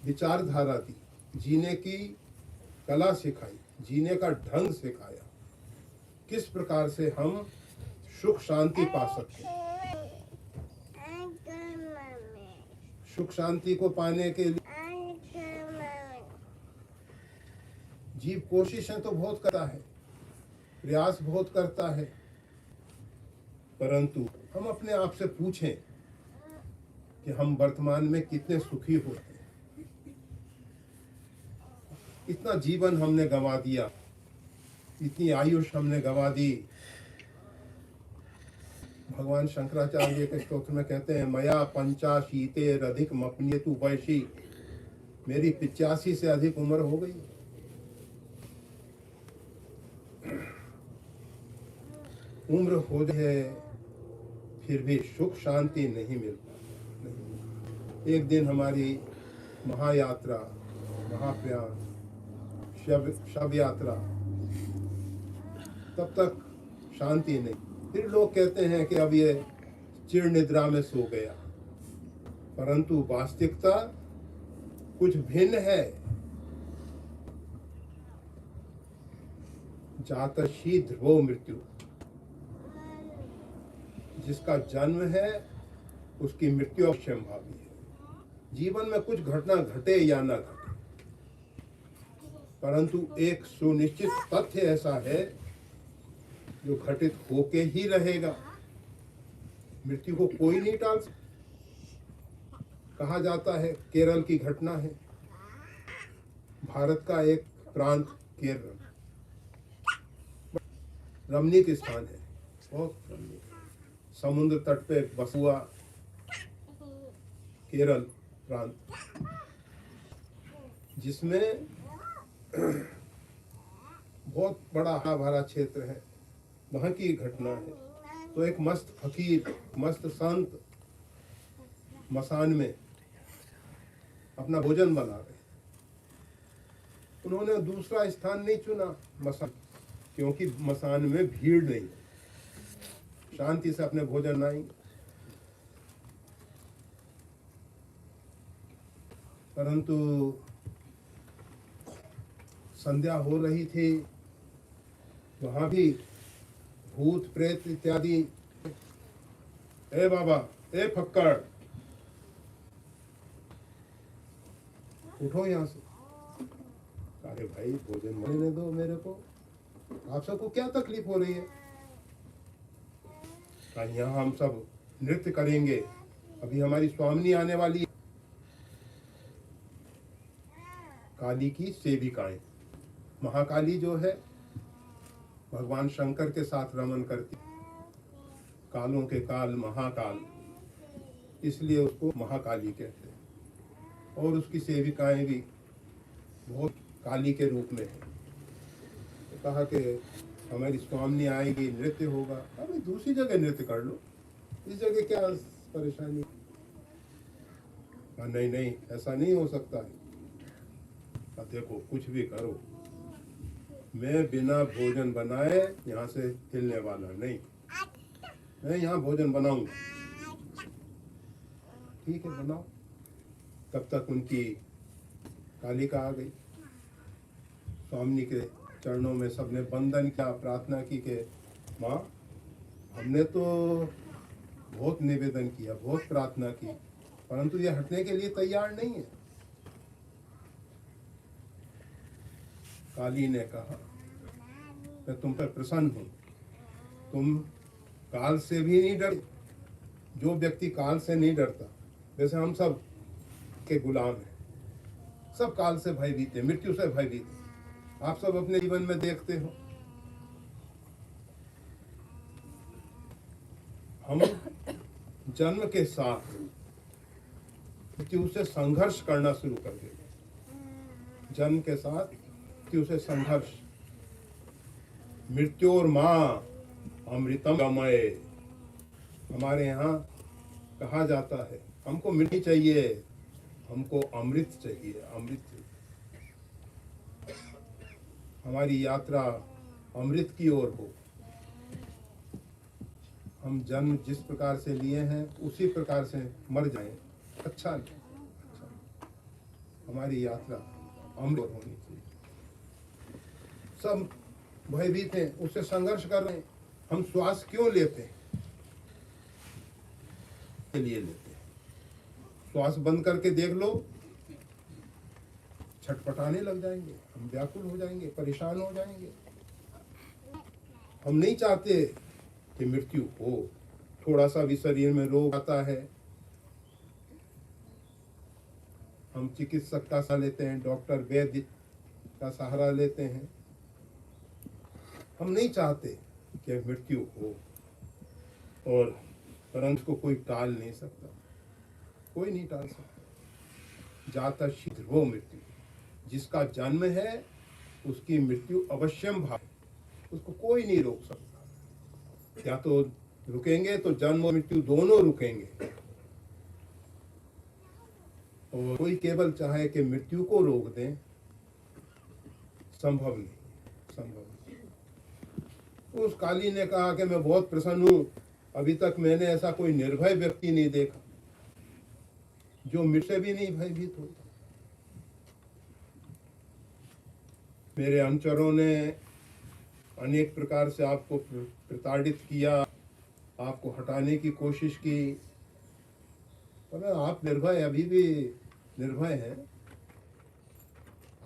विचारधारा दी, जीने की कला सिखाई, जीने का ढंग सिखाया, किस प्रकार से हम सुख शांति पा सकते हैं। सुख शांति को पाने के लिए जीव कोशिशें तो बहुत करता है, प्रयास बहुत करता है, परंतु हम अपने आप से पूछें कि हम वर्तमान में कितने सुखी होते हैं। इतना जीवन हमने गंवा दिया, इतनी आयुष हमने गंवा दी। भगवान शंकराचार्य के स्तोत्र में कहते हैं, मया 85 अधिक मपनीतु वैशी, मेरी 85 से अधिक उम्र हो गई। उम्र हो जाए फिर भी सुख शांति नहीं मिल पाती। एक दिन हमारी महायात्रा, महाप्रयाण, शव यात्रा, तब तक शांति नहीं। फिर लोग कहते हैं कि अब ये चिर निद्रा में सो गया, परंतु वास्तविकता कुछ भिन्न है। जातशी ध्रुवो मृत्यु, जिसका जन्म है उसकी मृत्यु अवश्यंभावी है। जीवन में कुछ घटना घटे या ना घटे, परंतु एक सुनिश्चित तथ्य ऐसा है जो घटित होके ही रहेगा। मृत्यु को कोई नहीं टाल सकता। कहा जाता है, केरल की घटना है, भारत का एक प्रांत केरल रमणीक स्थान है, बहुत रमणीक, समुद्र तट पे बसा हुआ केरल प्रांत, जिसमें बहुत बड़ा हरा भरा क्षेत्र है। वहां की घटना है। तो एक मस्त फकीर, मस्त संत मसान में अपना भोजन बना रहे। उन्होंने दूसरा स्थान नहीं चुना मसान, क्योंकि मसान में भीड़ नहीं, शांति से अपने भोजन लाएंगे। परंतु संध्या हो रही थी, वहां भी भूत प्रेत इत्यादि, ए बाबा, ए फक्कड़, उठो यहां से। अरे भाई, भोजन लेने दो मेरे को, आप सबको क्या तकलीफ हो रही है? यहाँ हम सब नृत्य करेंगे, अभी हमारी स्वामिनी आने वाली है। काली की सेविकाएं, महाकाली जो है भगवान शंकर के साथ रमन करती, कालों के काल महाकाल, इसलिए उसको महाकाली कहते हैं। और उसकी सेविकाएं भी बहुत काली के रूप में है। तो कहा कि हमारी स्वामिनी आएगी, नृत्य होगा। अरे दूसरी जगह नृत्य कर लो, इस जगह क्या परेशानी? नहीं नहीं, ऐसा नहीं हो सकता है। देखो, कुछ भी करो, मैं बिना भोजन बनाए यहाँ से हिलने वाला नहीं। मैं यहाँ भोजन बनाऊंगा। ठीक है, बनाओ। तब तक उनकी कालिका आ गई। स्वामिनी के चरणों में सबने वंदन किया, प्रार्थना की कि माँ, हमने तो बहुत निवेदन किया, बहुत प्रार्थना की, परंतु ये हटने के लिए तैयार नहीं है। काली ने कहा, मैं तुम पर प्रसन्न हूं, तुम काल से भी नहीं डरते। जो व्यक्ति काल से नहीं डरता, वैसे हम सब के गुलाम हैं, सब काल से भयभीत है, मृत्यु से भयभीत है। आप सब अपने जीवन में देखते हो, हम जन्म के साथ मृत्यु से संघर्ष करना शुरू कर देंगे। जन्म के साथ मृत्यु से संघर्ष। मृत्योर माँ अमृतम गमय, हमारे यहाँ कहा जाता है, हमको मिट्टी चाहिए, हमको अमृत चाहिए, अमृत चाहिए। हमारी यात्रा अमृत की ओर हो। हम जन्म जिस प्रकार से लिए हैं उसी प्रकार से मर जाएं, अच्छा नहीं। हमारी यात्रा अमृत होनी चाहिए। सब भयभीत हैं, उससे संघर्ष कर रहे हैं। हम श्वास क्यों लेते हैं? के लिए लेते हैं। श्वास बंद करके देख लो, छटपटाने लग जाएंगे, हम व्याकुल हो जाएंगे, परेशान हो जाएंगे। हम नहीं चाहते कि मृत्यु हो। थोड़ा सा भी शरीर में रोग आता है, हम चिकित्सक का सहारा लेते हैं, डॉक्टर वैद्य का सहारा लेते हैं। हम नहीं चाहते कि मृत्यु हो, और परंतु को कोई टाल नहीं सकता, कोई नहीं टाल सकता। जाता शीघ्र वो मृत्यु, जिसका जन्म है उसकी मृत्यु अवश्यम भाव, उसको कोई नहीं रोक सकता। या तो रुकेंगे तो जन्म और मृत्यु दोनों रुकेंगे, और कोई केवल चाहे कि मृत्यु को रोक दें, संभव नहीं, संभव नहीं। उस काली ने कहा कि मैं बहुत प्रसन्न हूं, अभी तक मैंने ऐसा कोई निर्भय व्यक्ति नहीं देखा जो मृत्यु से भी नहीं भयभीत होता। मेरे अनुचरों ने अनेक प्रकार से आपको प्रताड़ित किया, आपको हटाने की कोशिश की, पर आप निर्भय, अभी भी निर्भय हैं,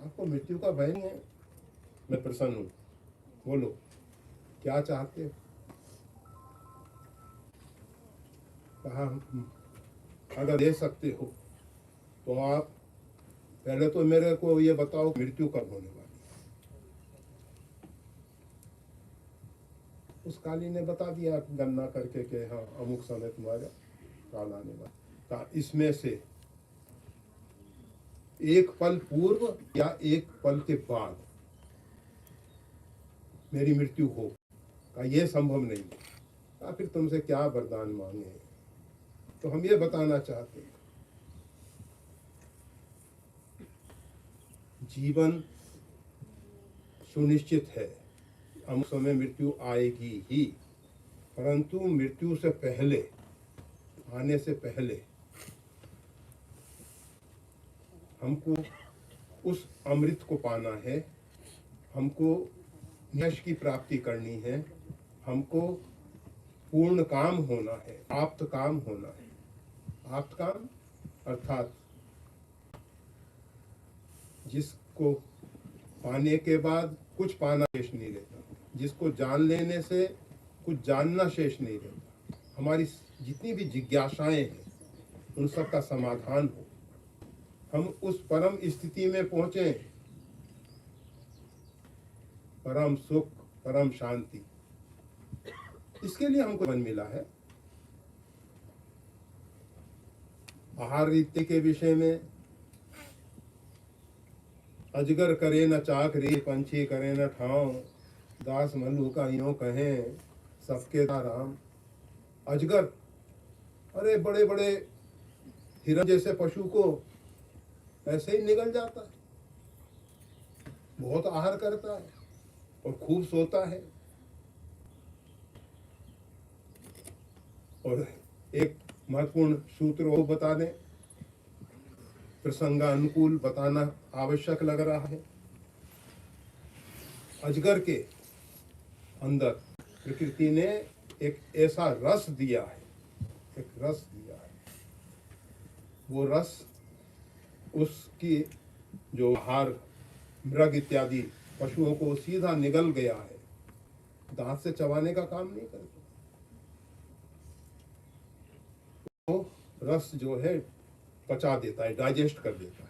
आपको मृत्यु का भय नहीं है। मैं प्रसन्न हूं, बोलो क्या चाहते हो? कहा अगर दे सकते हो तो आप पहले तो मेरे को ये बताओ मृत्यु कब होने वाली है। उस काली ने बता दिया गणना करके कि हाँ अमुक समय तुम्हारा काल आने वाला। कहा इसमें से एक पल पूर्व या एक पल के बाद मेरी मृत्यु हो, का ये संभव नहीं है। कहा फिर तुमसे क्या वरदान मांगे? तो हम ये बताना चाहते हैं, जीवन सुनिश्चित है, अमुक समय मृत्यु आएगी ही, परंतु मृत्यु से पहले, आने से पहले हमको उस अमृत को पाना है, हमको यश की प्राप्ति करनी है, हमको पूर्ण काम होना है, आप्त काम होना है। आप्त काम अर्थात जिसको पाने के बाद कुछ पाना शेष नहीं रहता, जिसको जान लेने से कुछ जानना शेष नहीं रहता। हमारी जितनी भी जिज्ञासाएं हैं उन सब का समाधान हो, हम उस परम स्थिति में पहुंचे, परम सुख, परम शांति। इसके लिए हमको मन मिला है। आहार रीति के विषय में अजगर करे न चाकरी, पंछी करे न ठाव, दास मल्लू का यूं कहें सबके राम। अजगर, अरे बड़े बड़े हिरण जैसे पशु को ऐसे ही निगल जाता है, बहुत आहार करता है और खूब सोता है। और एक महत्वपूर्ण सूत्र वो बता दें, प्रसंगानुकूल बताना आवश्यक लग रहा है। अजगर के अंदर प्रकृति ने एक ऐसा रस दिया है, एक रस दिया है। वो रस उसकी जो आहार मृग इत्यादि पशुओं को सीधा निगल गया है, दांत से चबाने का काम नहीं करता। तो रस जो है पचा देता है, डाइजेस्ट कर देता है।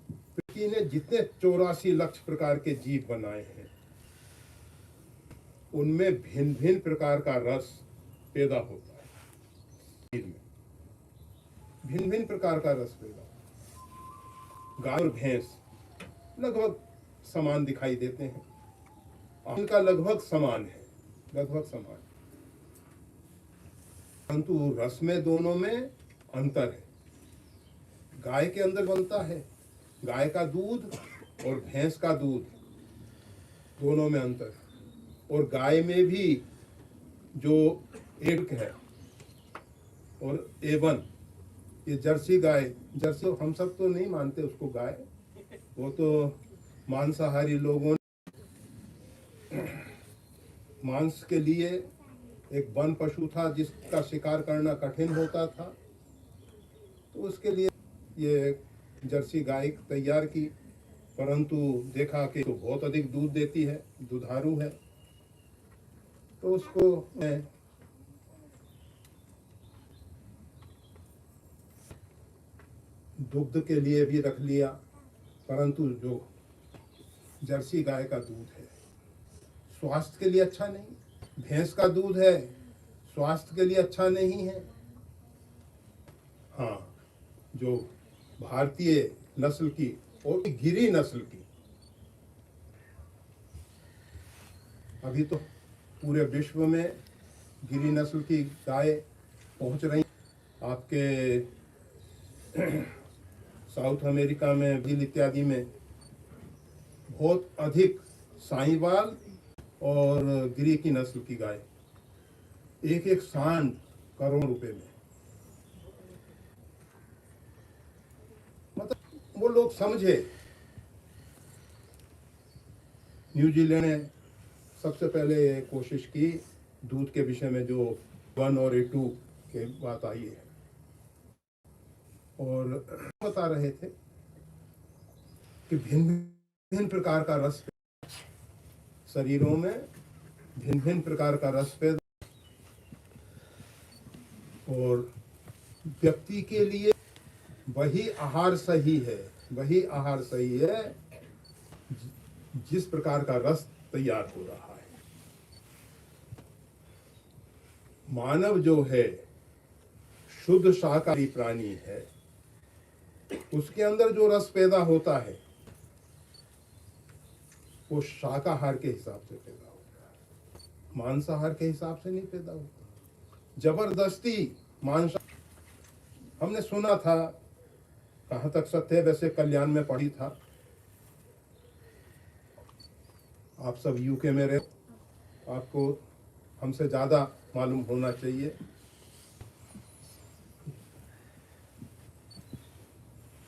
प्रकृति ने जितने 84 लाख प्रकार के जीव बनाए हैं, उनमें भिन्न भिन्न प्रकार का रस पैदा होता है। शरीर में भिन्न भिन्न प्रकार का रस पैदा होता है। गाय और भैंस लगभग समान दिखाई देते हैं, इनका लगभग समान है, लगभग समान, परंतु रस में दोनों में अंतर है। गाय के अंदर बनता है गाय का दूध और भैंस का दूध, दोनों में अंतर है। और गाय में भी जो एक है और A1 ये जर्सी गाय, जर्सी हम सब तो नहीं मानते उसको गाय, वो तो मांसाहारी लोगों ने मांस के लिए एक वन पशु था जिसका शिकार करना कठिन होता था, तो उसके लिए ये जर्सी गाय तैयार की, परंतु देखा कि तो बहुत अधिक दूध देती है, दुधारू है, तो उसको मैं दुग्ध के लिए भी रख लिया। परंतु जो जर्सी गाय का दूध है स्वास्थ्य के लिए अच्छा नहीं, भैंस का दूध है स्वास्थ्य के लिए अच्छा नहीं है। हाँ, जो भारतीय नस्ल की और गिरी नस्ल की, अभी तो पूरे विश्व में गिरी नस्ल की गाय पहुंच रही, आपके साउथ अमेरिका में भील इत्यादि में बहुत अधिक साहीवाल और गिरी की नस्ल की गाय, एक एक सांड करोड़ रुपए में। मतलब वो लोग समझे। न्यूजीलैंड ने सबसे पहले ये कोशिश की दूध के विषय में, जो 1 और A2 के बात आई है, और बता रहे थे कि भिन्न भिन्न प्रकार का रस, शरीरों में भिन्न भिन्न प्रकार का रस पैदा, और व्यक्ति के लिए वही आहार सही है, वही आहार सही है जिस प्रकार का रस तैयार हो रहा है। मानव जो है शुद्ध शाकाहारी प्राणी है, उसके अंदर जो रस पैदा होता है वो शाकाहार के हिसाब से पैदा होता है, मांसाहार के हिसाब से नहीं पैदा होता। जबरदस्ती मांस, हमने सुना था, कहां तक सत्य है वैसे कल्याण में पढ़ी था, आप सब यूके में रहे, आपको हमसे ज्यादा मालूम होना चाहिए।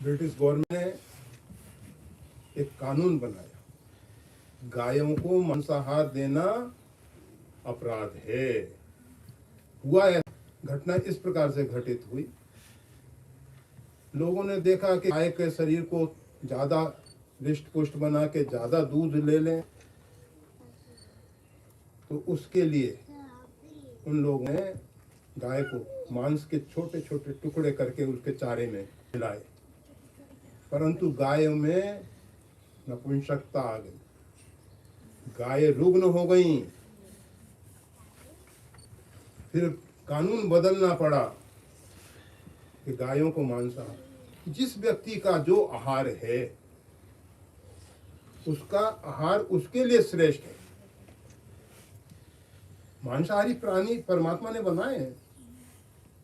ब्रिटिश गवर्नमेंट ने एक कानून बनाया, गायों को मांसाहार देना अपराध है। हुआ है, घटना इस प्रकार से घटित हुई, लोगों ने देखा कि गाय के शरीर को ज्यादा रिष्ट पुष्ट बना के ज्यादा दूध ले लें, तो उसके लिए उन लोगों ने गाय को मांस के छोटे छोटे टुकड़े करके उसके चारे में मिलाए, परंतु गाय में नपुंसकता आ गई, गाय रुग्ण हो गई। फिर कानून बदलना पड़ा कि गायों को मांसाहार, जिस व्यक्ति का जो आहार है उसका आहार उसके लिए श्रेष्ठ है। मांसाहारी प्राणी परमात्मा ने बनाए हैं,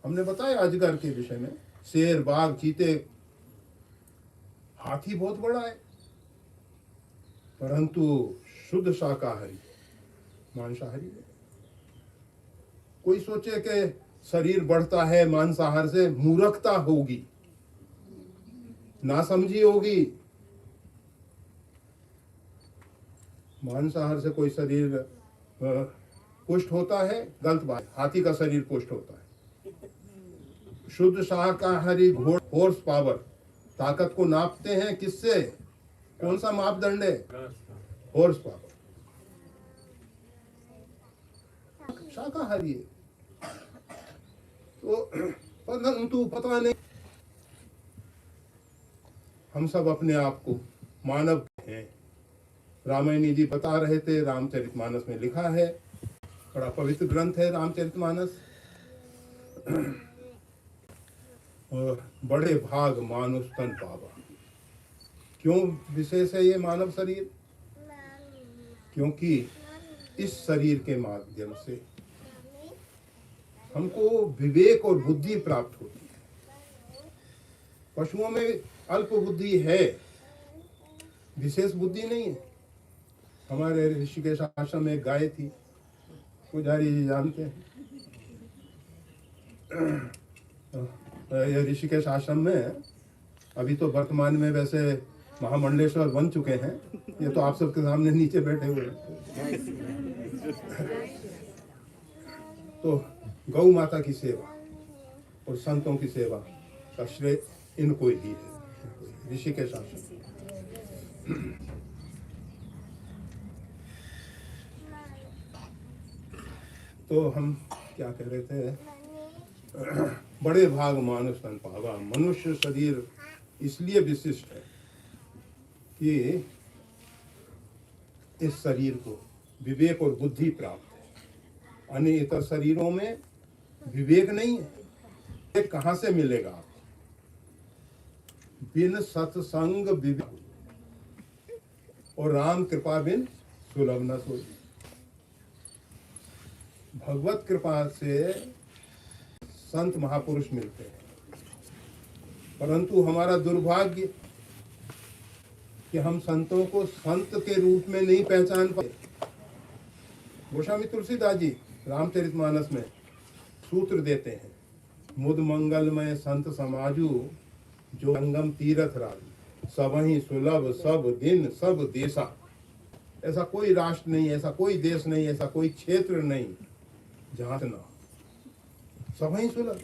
हमने बताया अजगर के विषय में, शेर, बाघ, चीते, हाथी बहुत बड़ा है, परंतु शुद्ध शाकाहारी मांसाहारी है। कोई सोचे कि शरीर बढ़ता है मांसाहार से, मूर्खता होगी, नासमझी होगी। मांसाहार से कोई शरीर पुष्ट होता है, गलत बात। हाथी का शरीर पुष्ट होता है। शुद्ध शाकाहारी घोड़ हॉर्स पावर, ताकत को नापते हैं किससे, कौन सा मापदंड है, हॉर्स पावर। शाकाहारी है तो परंतु पता नहीं, हम सब अपने आप को मानव हैं। रामायणी जी बता रहे थे, रामचरितमानस में लिखा है, बड़ा पवित्र ग्रंथ है रामचरितमानस, और बड़े भाग मानुष तन पावा। क्यों विशेष है ये मानव शरीर? क्योंकि इस शरीर के माध्यम से हमको विवेक और बुद्धि प्राप्त होती है। पशुओं में अल्प बुद्धि है, विशेष बुद्धि नहीं है। हमारे ऋषिकेश आश्रम में एक गाय थी, पुजारी जी जानते हैं, ये ऋषिकेश आश्रम में अभी तो वर्तमान में वैसे महामंडलेश्वर बन चुके हैं, ये तो आप सबके सामने नीचे बैठे हुए हैं। तो गौ माता की सेवा और संतों की सेवा का श्रेय इनको ही है, ऋषिकेश आश्रम। तो हम क्या कह रहे थे, बड़े भाग मानुष तन पावा। मनुष्य शरीर इसलिए विशिष्ट है कि इस शरीर को विवेक और बुद्धि प्राप्त है, अन्य इतर शरीरों में विवेक नहीं है। ये कहां से मिलेगा आपको? बिन सत्संग विवेक और राम कृपा बिन सुलभ न सोई। भगवत कृपा से संत महापुरुष मिलते हैं, परंतु हमारा दुर्भाग्य कि हम संतों को संत के रूप में नहीं पहचान पाए। गोस्वामी तुलसीदास जी रामचरितमानस में सूत्र देते हैं, मुद मंगलमय संत समाजू जो संगम तीरथ राजू, सबहि सुलभ सब दिन सब देशा। ऐसा कोई राष्ट्र नहीं, ऐसा कोई देश नहीं, ऐसा कोई क्षेत्र नहीं जहां ना सबहि सुलभ,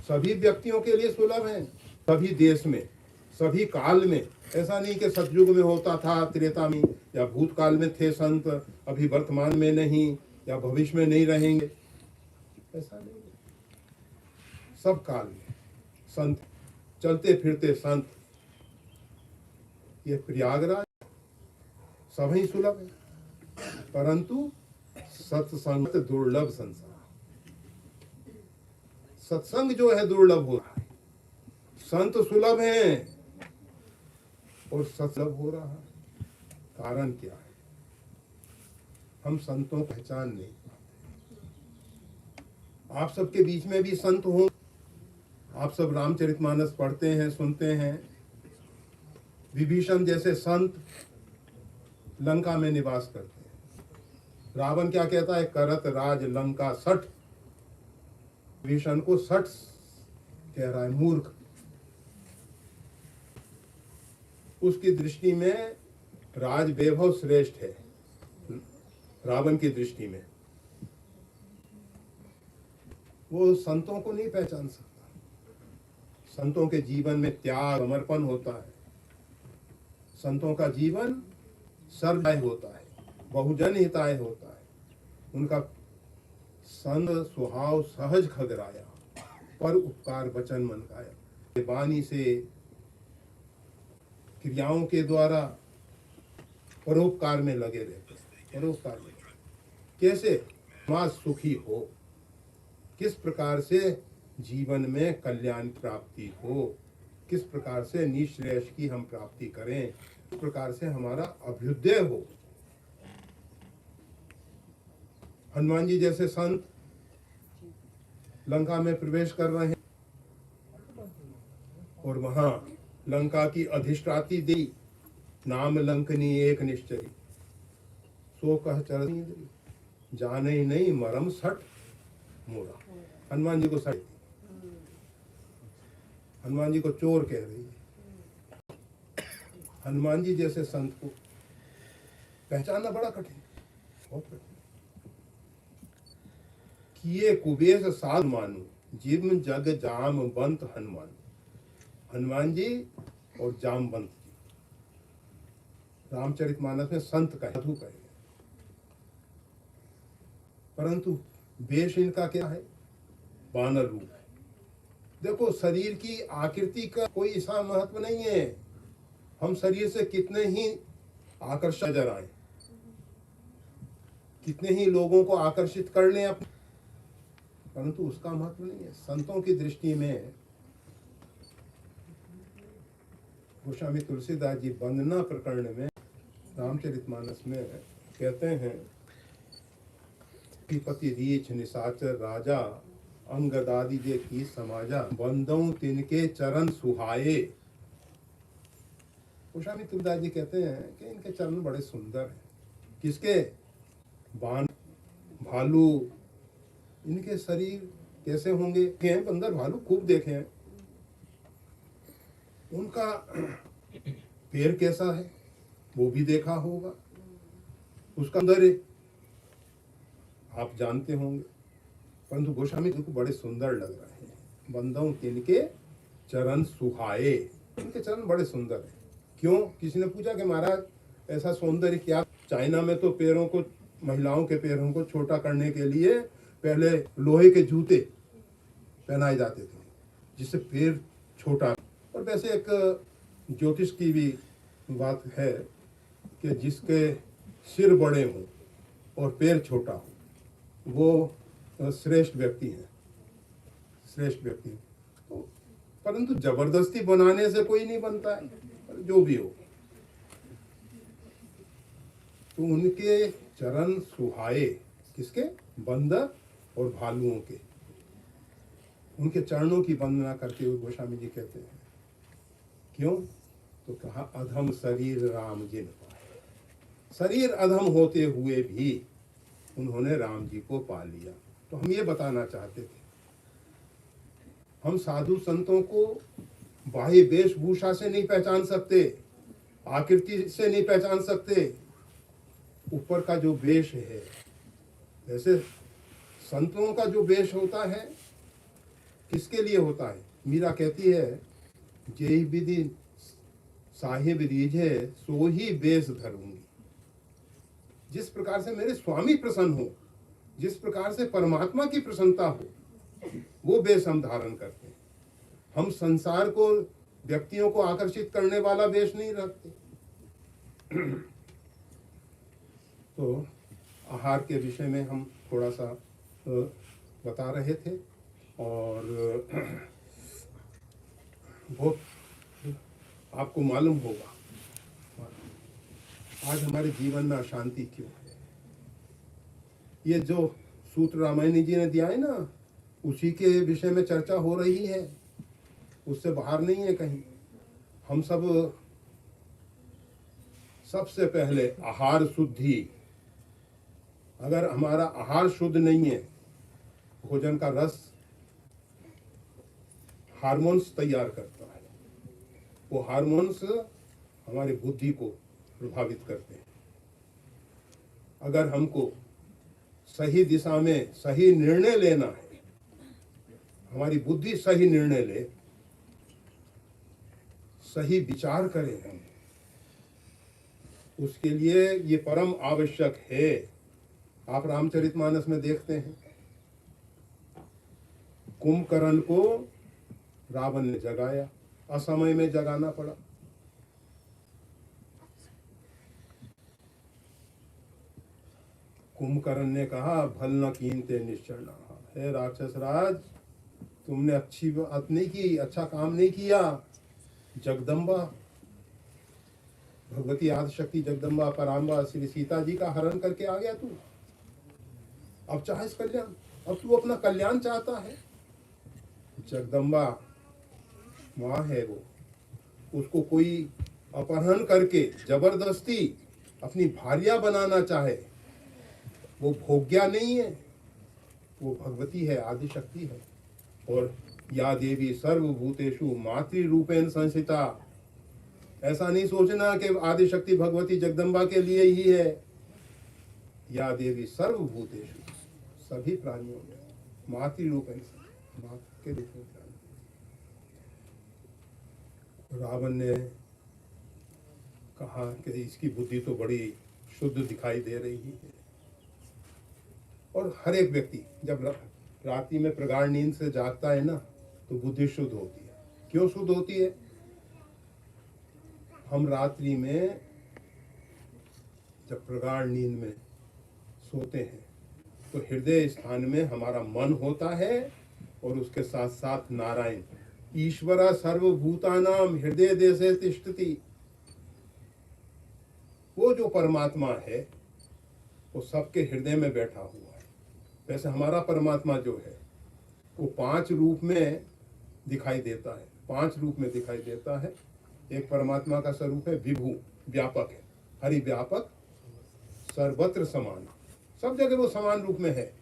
सभी व्यक्तियों के लिए सुलभ है, सभी देश में, सभी काल में। ऐसा नहीं कि सतयुग में होता था, त्रेता में या भूतकाल में थे संत, अभी वर्तमान में नहीं या भविष्य में नहीं रहेंगे, ऐसा नहीं। सब काल में संत, चलते फिरते संत। ये प्रयागराज सभी सुलभ है, परंतु सत्संग दुर्लभ संसार। सत्संग जो है दुर्लभ हो रहा है, संत सुलभ हैं और सत्संग हो रहा है। कारण क्या है? हम संतों को पहचान नहीं पाते। आप सबके बीच में भी संत हो, आप सब रामचरितमानस पढ़ते हैं, सुनते हैं। विभीषण जैसे संत लंका में निवास करते हैं। रावण क्या कहता है? करत राज लंका सठ। विभीषण को सठ कह रहा है, मूर्ख। उसकी दृष्टि में राज वैभव श्रेष्ठ है, रावण की दृष्टि में। वो संतों को नहीं पहचान सकता। संतों के जीवन में त्याग समर्पण होता है। संतों का जीवन सर्वदाय होता है, बहुजन हिताय होता है। उनका संत स्वभाव सहज खगराया, पर उपकार वचन मन गाया। वाणी से, क्रियाओं के द्वारा परोपकार में लगे रहते हैं। परोपकार में कैसे समाज सुखी हो, किस प्रकार से जीवन में कल्याण प्राप्ति हो, किस प्रकार से निःश्रेयस की हम प्राप्ति करें, किस प्रकार से हमारा अभ्युदय हो। हनुमान जी जैसे संत लंका में प्रवेश कर रहे हैं और वहां लंका की अधिष्ठात्री देवी, नाम लंकनी एक निश्चय, सो कह चरनी जाने ही नहीं मरम सठ मोरा। हनुमान जी को सठ, हनुमान जी को चोर कह रही है। हनुमान जी जैसे संत को पहचानना बड़ा कठिन, बहुत कठिन। किए कुबेश साध मानु, जिम जग जाम बंत हनुमान। हनुमान जी और जामवंत जी रामचरितमानस में संत का साधु कहे, परंतु वेश इनका क्या है? वानर रूप है। देखो, शरीर की आकृति का कोई ऐसा महत्व नहीं है। हम शरीर से कितने ही आकर्षक नजर आए, कितने ही लोगों को आकर्षित कर लें अपने, परंतु उसका महत्व नहीं है। संतों की दृष्टि में गोस्वामी तुलसीदास जी वंदना प्रकरण में रामचरितमानस में कहते हैं कि पति रीछ निशाचर राजा अंगदादि जे की समाजा, बंदों तिनके चरण सुहाए। गोस्वामी तुलसीदास जी कहते हैं कि इनके चरण बड़े सुंदर हैं। किसके? बाण, भालू, इनके शरीर कैसे होंगे, हैं बंदर भालू खूब देखे हैं, उनका पैर कैसा है वो भी देखा होगा, उसका सौंदर्य आप जानते होंगे। परंतु गोस्वामी जी को बड़े सुंदर लग रहे हैं। बंदों तिनके चरण सुहाए, उनके चरण बड़े सुंदर है। क्यों? किसी ने पूछा कि महाराज ऐसा सौंदर्य क्या? चाइना में तो पैरों को, महिलाओं के पैरों को छोटा करने के लिए पहले लोहे के जूते पहनाए जाते थे जिससे पैर छोटा। और वैसे एक ज्योतिष की भी बात है कि जिसके सिर बड़े हों और पैर छोटा हो वो श्रेष्ठ व्यक्ति है, श्रेष्ठ व्यक्ति। तो परंतु जबरदस्ती बनाने से कोई नहीं बनता है, जो भी हो। तो उनके चरण सुहाए, किसके? बंदर और भालुओं के। उनके चरणों की वंदना करते हुए गोस्वामी जी कहते हैं, क्यों? तो कहा अधम शरीर राम जिन पाए। शरीर अधम होते हुए भी उन्होंने राम जी को पा लिया। तो हम ये बताना चाहते थे, हम साधु संतों को बाह्य वेशभूषा से नहीं पहचान सकते, आकृति से नहीं पहचान सकते, ऊपर का जो वेश है। वैसे संतों का जो वेश होता है किसके लिए होता है? मीरा कहती है, जेहि विधि साहिब रीझे सो ही वेश धरूंगी। जिस प्रकार से मेरे स्वामी प्रसन्न हो, जिस प्रकार से परमात्मा की प्रसन्नता हो, वो वेश हम धारण करते हैं। हम संसार को, व्यक्तियों को आकर्षित करने वाला वेश नहीं रखते। तो आहार के विषय में हम थोड़ा सा बता रहे थे और बहुत आपको मालूम होगा आज हमारे जीवन में अशांति क्यों है। ये जो सूत्र रामायणी जी ने दिया है ना, उसी के विषय में चर्चा हो रही है, उससे बाहर नहीं है कहीं। हम सबसे पहले आहार शुद्धि, अगर हमारा आहार शुद्ध नहीं है, भोजन का रस हार्मोन्स तैयार करता है, वो हार्मोन्स हमारी बुद्धि को प्रभावित करते हैं। अगर हमको सही दिशा में सही निर्णय लेना है, हमारी बुद्धि सही निर्णय ले, सही विचार करें हम, उसके लिए ये परम आवश्यक है। आप रामचरितमानस में देखते हैं, कुंभकर्ण को रावण ने जगाया, असमय में जगाना पड़ा। कुंभकर्ण ने कहा, भल न कीनते निश्चर न। हे राक्षस राज, तुमने अच्छी बात नहीं की, अच्छा काम नहीं किया। जगदम्बा भगवती आदिशक्ति जगदम्बा पराम्बा श्री सीता जी का हरण करके आ गया तू। अब चाहे कल्याण, अब तू अपना कल्याण चाहता है। जगदम्बा माँ है वो, उसको कोई अपहरण करके जबरदस्ती अपनी भार्या बनाना चाहे, वो भोग्या नहीं है, वो भगवती है, आदिशक्ति है। और या देवी सर्वभूतेषु मातृ रूपेण संस्थिता। ऐसा नहीं सोचना कि आदिशक्ति भगवती जगदम्बा के लिए ही है। या देवी सर्वभूतेषु, सभी प्राणियों में मातृ रूपेण, माँ के रूप में। रावण ने कहा कि इसकी बुद्धि तो बड़ी शुद्ध दिखाई दे रही है। और हर एक व्यक्ति जब रात्रि में प्रगाढ़ नींद से जागता है ना, तो बुद्धि शुद्ध होती है। क्यों शुद्ध होती है? हम रात्रि में जब प्रगाढ़ नींद में सोते हैं तो हृदय स्थान में हमारा मन होता है और उसके साथ साथ नारायण, ईश्वरा सर्वभूतानाम हृदय देशे तिष्ठति। वो जो परमात्मा है वो सबके हृदय में बैठा हुआ है। वैसे हमारा परमात्मा जो है वो 5 रूप में दिखाई देता है, 5 रूप में दिखाई देता है। एक परमात्मा का स्वरूप है विभू, व्यापक है, हरि व्यापक, सर्वत्र समान, सब जगह वो समान रूप में है।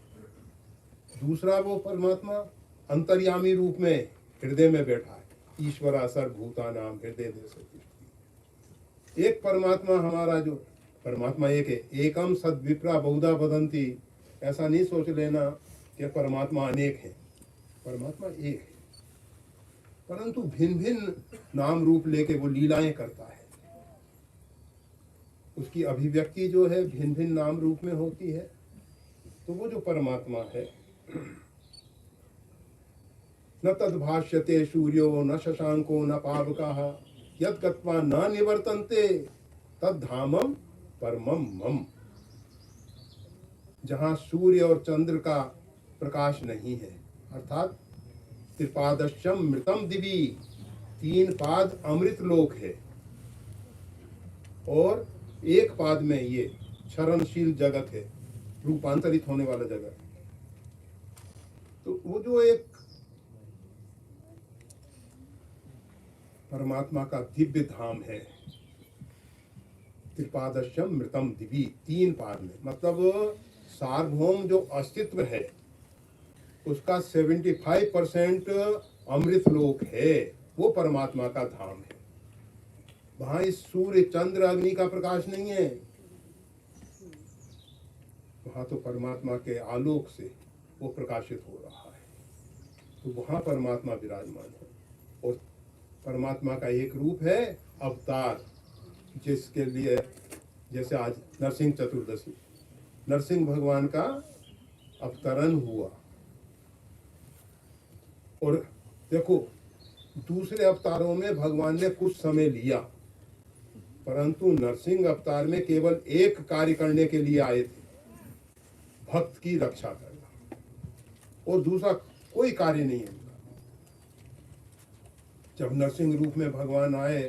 दूसरा वो परमात्मा अंतर्यामी रूप में हृदय में बैठा है, ईश्वरा सर्वभूतानां हृदय देश। एक परमात्मा हमारा जो परमात्मा एक है, एकम सद विप्रा बहुधा वदंती। ऐसा नहीं सोच लेना कि परमात्मा अनेक है, परमात्मा एक है, परंतु भिन्न भिन्न नाम रूप लेके वो लीलाएं करता है। उसकी अभिव्यक्ति जो है भिन्न भिन्न नाम रूप में होती है। तो वो जो परमात्मा है, न तद्भाष्यते सूर्यो न शशांको न पावकः यत् गत्वा न निवर्तन्ते तद्धामम परमम मम। जहाँ सूर्य और चंद्र का प्रकाश नहीं है, अर्थात त्रिपादश्यम मृतम दिवी, 3 पाद अमृत लोक है, और 1 पाद में ये क्षरणशील जगत है, रूपांतरित होने वाला जगत। तो वो जो एक परमात्मा का दिव्य धाम है, त्रिपादश्यम मृतम दिवी, 3 पाद में, मतलब सार्वभौम जो अस्तित्व है उसका 75% अमृत लोक है, वो परमात्मा का धाम है। वहां इस सूर्य चंद्र अग्नि का प्रकाश नहीं है, वहां तो परमात्मा के आलोक से वो प्रकाशित हो रहा है। तो वहां परमात्मा विराजमान है। और परमात्मा का एक रूप है अवतार, जिसके लिए जैसे आज नरसिंह चतुर्दशी, नरसिंह भगवान का अवतरण हुआ। और देखो दूसरे अवतारों में भगवान ने कुछ समय लिया, परंतु नरसिंह अवतार में केवल एक कार्य करने के लिए आए थे, भक्त की रक्षा करना, और दूसरा कोई कार्य नहीं है। जब नरसिंह रूप में भगवान आए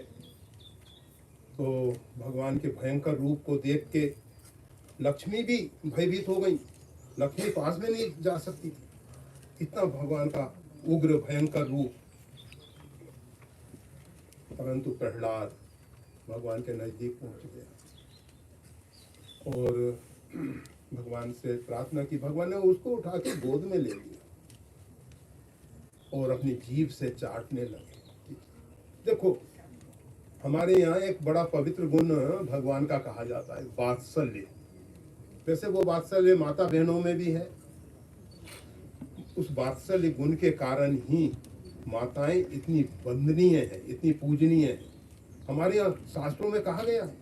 तो भगवान के भयंकर रूप को देख के लक्ष्मी भी भयभीत हो गई। लक्ष्मी पास में नहीं जा सकती थी, इतना भगवान का उग्र भयंकर रूप। परंतु प्रहलाद भगवान के नजदीक पहुंच गया और भगवान से प्रार्थना की। भगवान ने उसको उठा के गोद में ले लिया और अपनी जीभ से चाटने लगे। देखो हमारे यहाँ एक बड़ा पवित्र गुण भगवान का कहा जाता है, वात्सल्य। वैसे वो वात्सल्य माता बहनों में भी है। उस वात्सल्य गुण के कारण ही माताएं इतनी वंदनीय है, इतनी पूजनीय है। हमारे यहाँ शास्त्रों में कहा गया है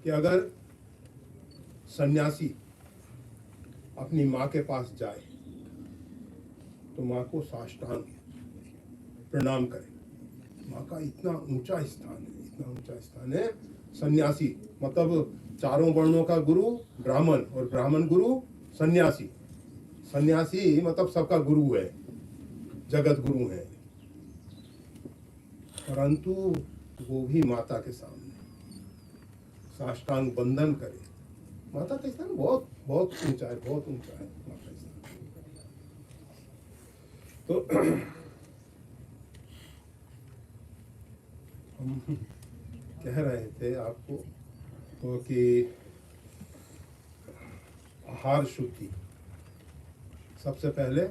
कि अगर सन्यासी अपनी माँ के पास जाए तो माँ को साष्टांग प्रणाम करे। माँ का इतना ऊंचा स्थान है, इतना ऊंचा स्थान है। सन्यासी मतलब 4 वर्णों का गुरु ब्राह्मण, और ब्राह्मण गुरु सन्यासी। सन्यासी मतलब सबका गुरु है, जगत गुरु है, परंतु वो भी माता के सामने साष्टांग बंदन करे। माता का स्थान बहुत बहुत ऊंचा है, बहुत ऊंचा है माता का स्थान। तो हम कह रहे थे आपको तो कि आहार शुद्धि, सबसे पहले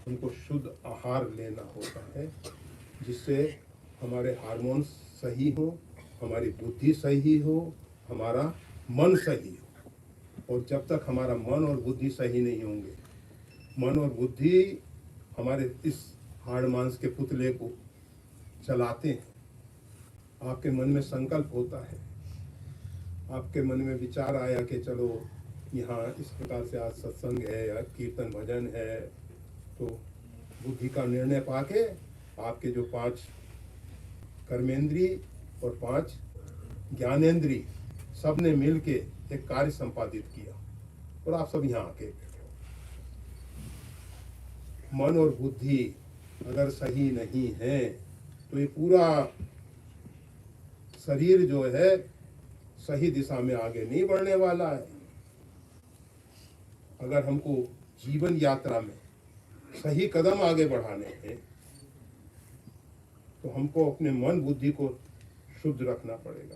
उनको शुद्ध आहार लेना होता है, जिससे हमारे हार्मोन सही हो, हमारी बुद्धि सही हो, हमारा मन सही हो। और जब तक हमारा मन और बुद्धि सही नहीं होंगे, मन और बुद्धि हमारे इस हाड़ मांस के पुतले को चलाते हैं। आपके मन में संकल्प होता है, आपके मन में विचार आया कि चलो यहाँ इस प्रकार से आज सत्संग है या कीर्तन भजन है, तो बुद्धि का निर्णय पाके आपके जो 5 कर्मेंद्री और 5 ज्ञानेंद्री सब ने मिल के एक कार्य संपादित किया और आप सब यहाँ आके बैठे हो। मन और बुद्धि अगर सही नहीं है तो ये पूरा शरीर जो है सही दिशा में आगे नहीं बढ़ने वाला है। अगर हमको जीवन यात्रा में सही कदम आगे बढ़ाने हैं तो हमको अपने मन बुद्धि को शुद्ध रखना पड़ेगा।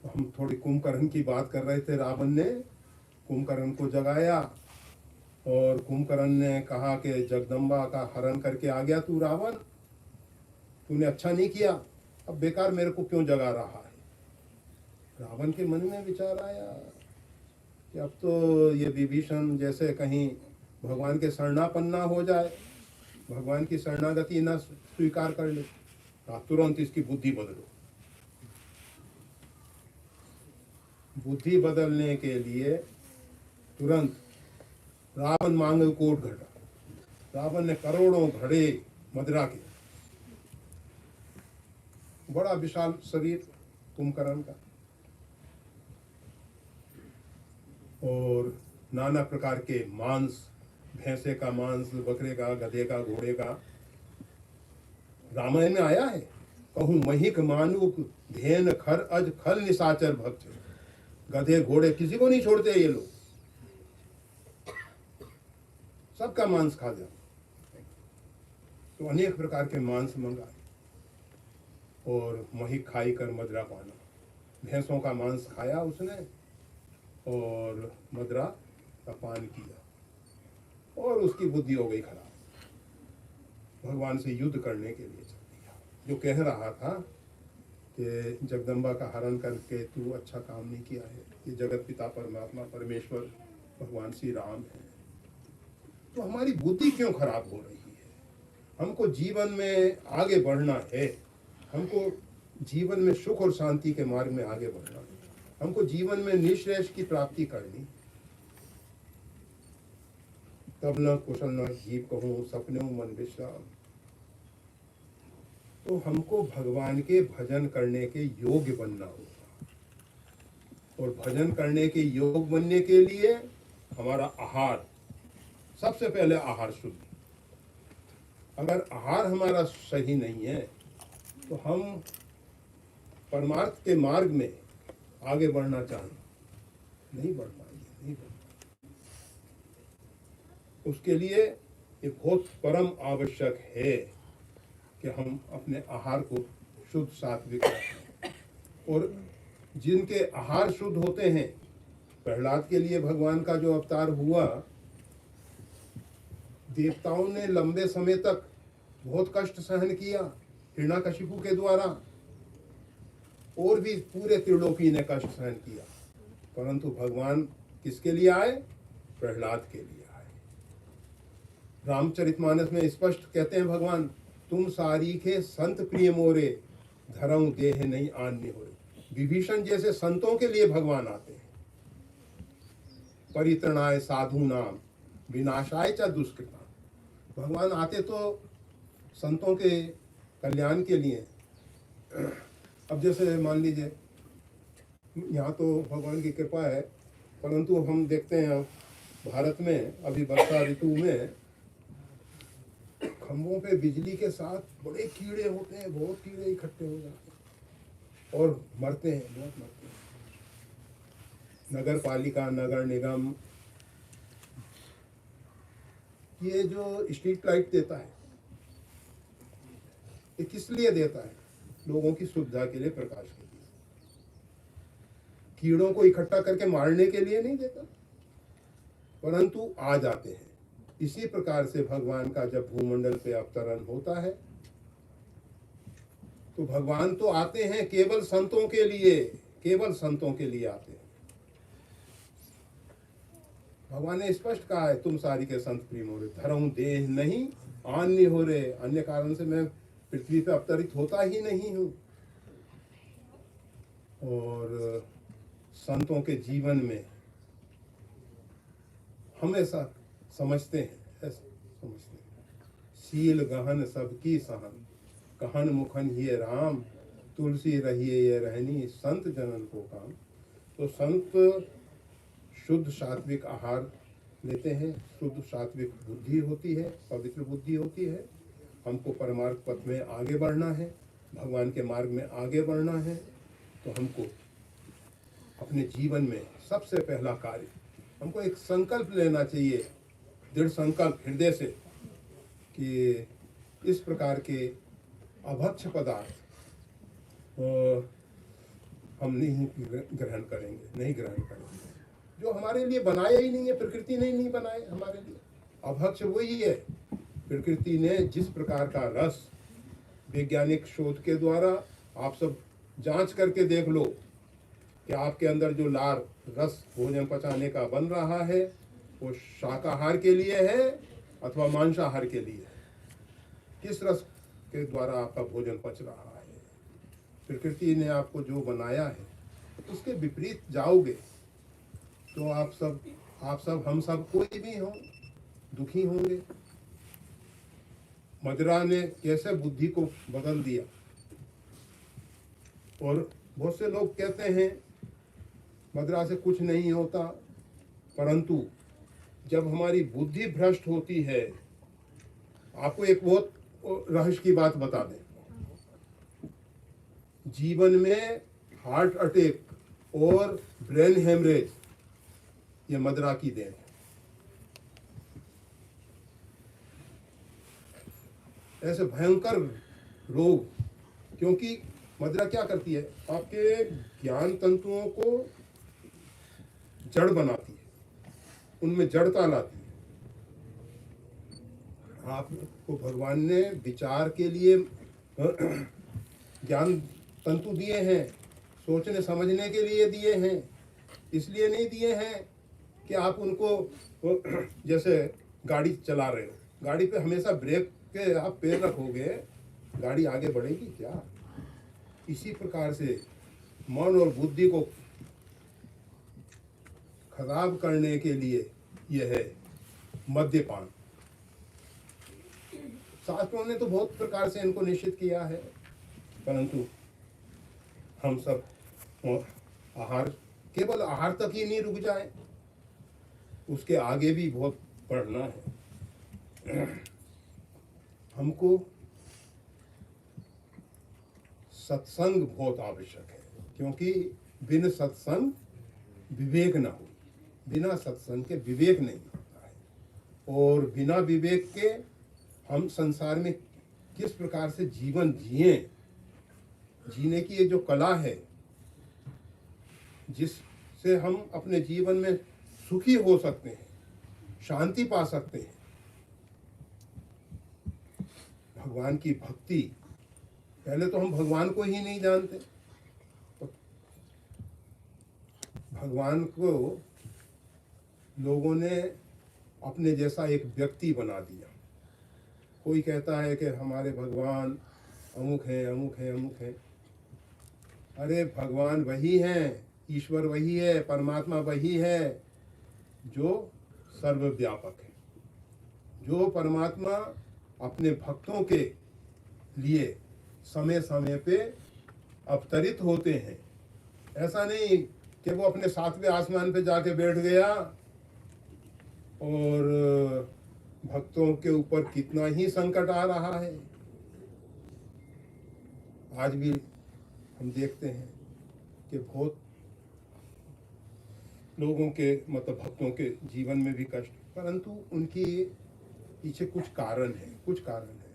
तो हम थोड़ी कुंभकर्ण की बात कर रहे थे। रावण ने कुंभकर्ण को जगाया और कुंभकर्ण ने कहा कि जगदम्बा का हरण करके आ गया तू रावण, तूने अच्छा नहीं किया, अब बेकार मेरे को क्यों जगा रहा है। रावण के मन में विचार आया कि अब तो ये विभीषण जैसे कहीं भगवान के शरणापन्ना हो जाए, भगवान की शरणागति न स्वीकार कर ले, आप तुरंत इसकी बुद्धि बदलो। बुद्धि बदलने के लिए तुरंत रावण मांग कोट घटा। रावण ने करोड़ों घड़े मदिरा के, बड़ा विशाल शरीर कुंभकर्ण का, और नाना प्रकार के मांस, भैंसे का मांस, बकरे का, गधे का, घोड़े का। रामायण में आया है, कहूँ महिक मानुक धेन खर अज खल निशाचर भक्त। गधे घोड़े किसी को नहीं छोड़ते ये लोग, सबका मांस खा जाओ। तो अनेक प्रकार के मांस मंगाए और महिक खाई कर मदिरा पाना। भैंसों का मांस खाया उसने और मदिरा का पान किया और उसकी बुद्धि हो गई खराब, भगवान से युद्ध करने के लिए चल दिया। जो कह रहा था कि जगदम्बा का हरण करके तू अच्छा काम नहीं किया है, ये जगत पिता परमात्मा परमेश्वर भगवान श्री राम है, तो हमारी बुद्धि क्यों खराब हो रही है। हमको जीवन में आगे बढ़ना है, हमको जीवन में सुख और शांति के मार्ग में आगे बढ़ना है, हमको जीवन में निश्रेष की प्राप्ति करनी। तब न कुशल न जीव कहूँ सपने मन विश्राम। तो हमको भगवान के भजन करने के योग्य बनना होगा, और भजन करने के योग बनने के लिए हमारा आहार, सबसे पहले आहार शुद्ध। अगर आहार हमारा सही नहीं है तो हम परमार्थ के मार्ग में आगे बढ़ना चाहें नहीं बढ़ पाएंगे, नहीं बढ़ पाएंगे। उसके लिए ये बहुत परम आवश्यक है कि हम अपने आहार को शुद्ध सात्विक रखें। और जिनके आहार शुद्ध होते हैं, प्रहलाद के लिए भगवान का जो अवतार हुआ, देवताओं ने लंबे समय तक बहुत कष्ट सहन किया हिरण्यकशिपु के द्वारा, और भी पूरे त्रिलोकी ने कष्ट सहन किया, परंतु भगवान किसके लिए आए? प्रहलाद के लिए आए। रामचरितमानस में स्पष्ट कहते हैं भगवान, तुम सारी के संत प्रिय मोरे, धरऊं देह नहीं आन्य होरे। विभीषण जैसे संतों के लिए भगवान आते हैं। परित्रणाय साधु नाम विनाशाय च दुष्कृताम। भगवान आते तो संतों के कल्याण के लिए। अब जैसे मान लीजिए, यहाँ तो भगवान की कृपा है, परंतु हम देखते हैं भारत में अभी वर्षा ऋतु में खंभों पे बिजली के साथ बड़े कीड़े होते हैं, बहुत कीड़े इकट्ठे हो जाते हैं और मरते हैं, बहुत मरते हैं। नगर पालिका, नगर निगम ये जो स्ट्रीट लाइट देता है, ये किस लिए देता है? लोगों की सुविधा के लिए, प्रकाश के लिए। कीड़ों को इकट्ठा करके मारने के लिए नहीं देता, परंतु आ जाते हैं। इसी प्रकार से भगवान का जब भूमंडल पे अवतरण होता है तो भगवान तो आते हैं केवल संतों के लिए, केवल संतों के लिए आते हैं। भगवान ने स्पष्ट कहा है, तुम सारी के संत प्रिय मोरे, धरऊं देह नहीं अन्य हो रे। अन्य कारण से मैं पृथ्वी पे अवतरित होता ही नहीं हूं। और संतों के जीवन में हमेशा समझते हैं, ऐसे समझते हैं, शील गहन सबकी सहन, कहन मुखन ये राम, तुलसी रहिए ये रहनी, संत जनन को काम। तो संत शुद्ध सात्विक आहार लेते हैं, शुद्ध सात्विक बुद्धि होती है, पवित्र बुद्धि होती है। हमको परमार्थ पथ में आगे बढ़ना है, भगवान के मार्ग में आगे बढ़ना है, तो हमको अपने जीवन में सबसे पहला कार्य, हमको एक संकल्प लेना चाहिए, दृढ़ संकल्प हृदय से, कि इस प्रकार के अभक्ष्य पदार्थ हम नहीं ग्रहण करेंगे, नहीं ग्रहण करेंगे। जो हमारे लिए बनाया ही नहीं है, प्रकृति ने ही नहीं बनाए हमारे लिए। अभक्ष वही है। प्रकृति ने जिस प्रकार का रस वैज्ञानिक शोध के द्वारा, आप सब जांच करके देख लो कि आपके अंदर जो लार रस भोजन पचाने का बन रहा है वो शाकाहार के लिए है अथवा मांसाहार के लिए है। किस रस के द्वारा आपका भोजन पच रहा है? प्रकृति ने आपको जो बनाया है उसके विपरीत जाओगे तो आप सब हम सब कोई भी हो दुखी होंगे। मदिरा ने कैसे बुद्धि को बदल दिया। और बहुत से लोग कहते हैं मदिरा से कुछ नहीं होता, परंतु जब हमारी बुद्धि भ्रष्ट होती है, आपको एक बहुत रहस्य की बात बता दें, जीवन में हार्ट अटैक और ब्रेन हेमरेज ये मदिरा की देन है। ऐसे भयंकर रोग, क्योंकि मदिरा क्या करती है, आपके ज्ञान तंतुओं को जड़ बनाती है, उनमें जड़ता लाती है। आपको भगवान ने विचार के लिए ज्ञान तंतु दिए हैं, सोचने समझने के लिए दिए हैं। इसलिए नहीं दिए हैं कि आप उनको जैसे गाड़ी चला रहे हो, गाड़ी पे हमेशा ब्रेक पे आप पैर रखोगे, गाड़ी आगे बढ़ेगी क्या? इसी प्रकार से मन और बुद्धि को खराब करने के लिए यह है मद्यपान। शास्त्रों ने तो बहुत प्रकार से इनको निषिद्ध किया है, परंतु हम सब आहार, केवल आहार तक ही नहीं रुक जाए, उसके आगे भी बहुत बढ़ना है। हमको सत्संग बहुत आवश्यक है, क्योंकि बिन सत्संग विवेक ना हो, बिना सत्संग के विवेक नहीं होता है। और बिना विवेक के हम संसार में किस प्रकार से जीवन जिए, जीने की ये जो कला है जिससे हम अपने जीवन में सुखी हो सकते हैं, शांति पा सकते हैं। भगवान की भक्ति, पहले तो हम भगवान को ही नहीं जानते, तो भगवान को लोगों ने अपने जैसा एक व्यक्ति बना दिया। कोई कहता है कि हमारे भगवान अमुक है अमुक है अमुक है। अरे भगवान वही है, ईश्वर वही है, परमात्मा वही है जो सर्वव्यापक है, जो परमात्मा अपने भक्तों के लिए समय समय पे अवतरित होते हैं। ऐसा नहीं कि वो अपने सातवें आसमान पे जाके बैठ गया और भक्तों के ऊपर कितना ही संकट आ रहा है। आज भी हम देखते हैं कि बहुत लोगों के मतलब भक्तों के जीवन में भी कष्ट, परंतु उनकी पीछे कुछ कारण है, कुछ कारण है।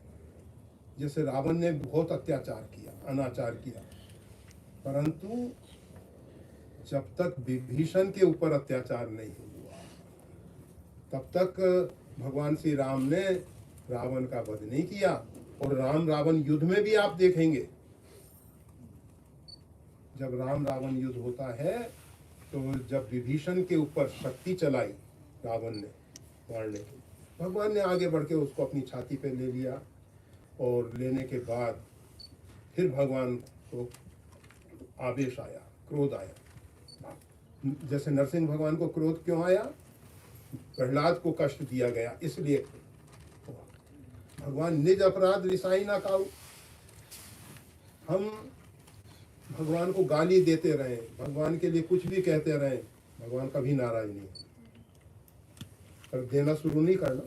जैसे रावण ने बहुत अत्याचार किया, अनाचार किया, परंतु जब तक विभीषण के ऊपर अत्याचार नहीं हुआ तब तक भगवान श्री राम ने रावण का वध नहीं किया। और राम रावण युद्ध में भी आप देखेंगे, जब राम रावण युद्ध होता है तो जब विभीषण के ऊपर शक्ति चलाई रावण ने मारने की, भगवान ने आगे बढ़ के उसको अपनी छाती पे ले लिया। और लेने के बाद फिर भगवान को आवेश आया, क्रोध आया। जैसे नरसिंह भगवान को क्रोध क्यों आया? प्रहलाद को कष्ट दिया गया, इसलिए भगवान निज अपराध रिसाई ना काऊ। हम भगवान को गाली देते रहे, भगवान के लिए कुछ भी कहते रहे, भगवान कभी नाराज नहीं, पर देना शुरू नहीं करना।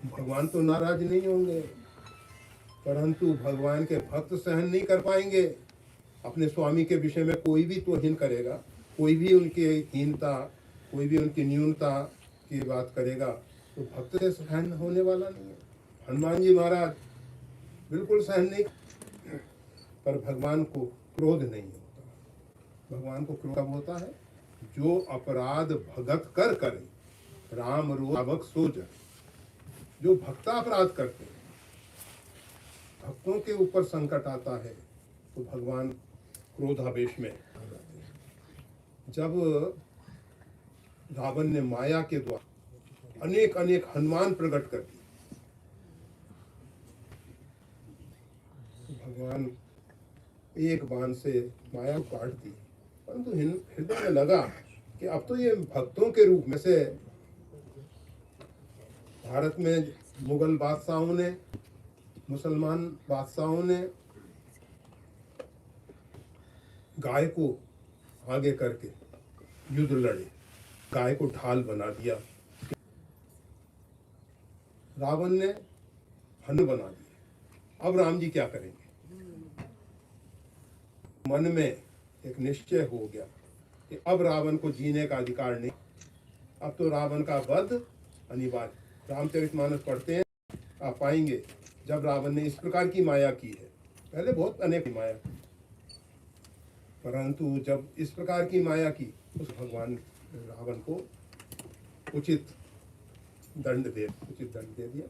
भगवान तो नाराज नहीं होंगे, परंतु भगवान के भक्त सहन नहीं कर पाएंगे। अपने स्वामी के विषय में कोई भी तोहिन करेगा, कोई भी उनकी हीनता, कोई भी उनकी न्यूनता की बात करेगा, तो भक्त से सहन होने वाला नहीं है। हनुमान जी महाराज बिल्कुल सहन नहीं, पर भगवान को क्रोध नहीं होता। भगवान को क्रोध कब होता है? जो अपराध भगत कर करे, राम रोवक सो जग। जो भक्ता अपराध करते हैं, भक्तों के ऊपर संकट आता है, तो भगवान क्रोधावेश में आ जाते हैं। जब रावण ने माया के द्वारा अनेक अनेक हनुमान प्रकट कर दिए, भगवान एक बाण से माया को काट दी, परंतु हृदय में लगा कि अब तो ये भक्तों के रूप में से भारत में मुगल बादशाहों ने, मुसलमान बादशाहों ने गाय को आगे करके युद्ध लड़े, गाय को ढाल बना दिया। रावण ने हनु बना दिया। अब राम जी क्या करेंगे? मन में एक निश्चय हो गया कि अब रावण को जीने का अधिकार नहीं, अब तो रावण का वध अनिवार्य। रामचरितमानस पढ़ते हैं, आप पाएंगे जब रावण ने इस प्रकार की माया की है, पहले बहुत अनेक माया की, परंतु जब इस प्रकार की माया की, उस भगवान रावण को उचित दंड दे दिया।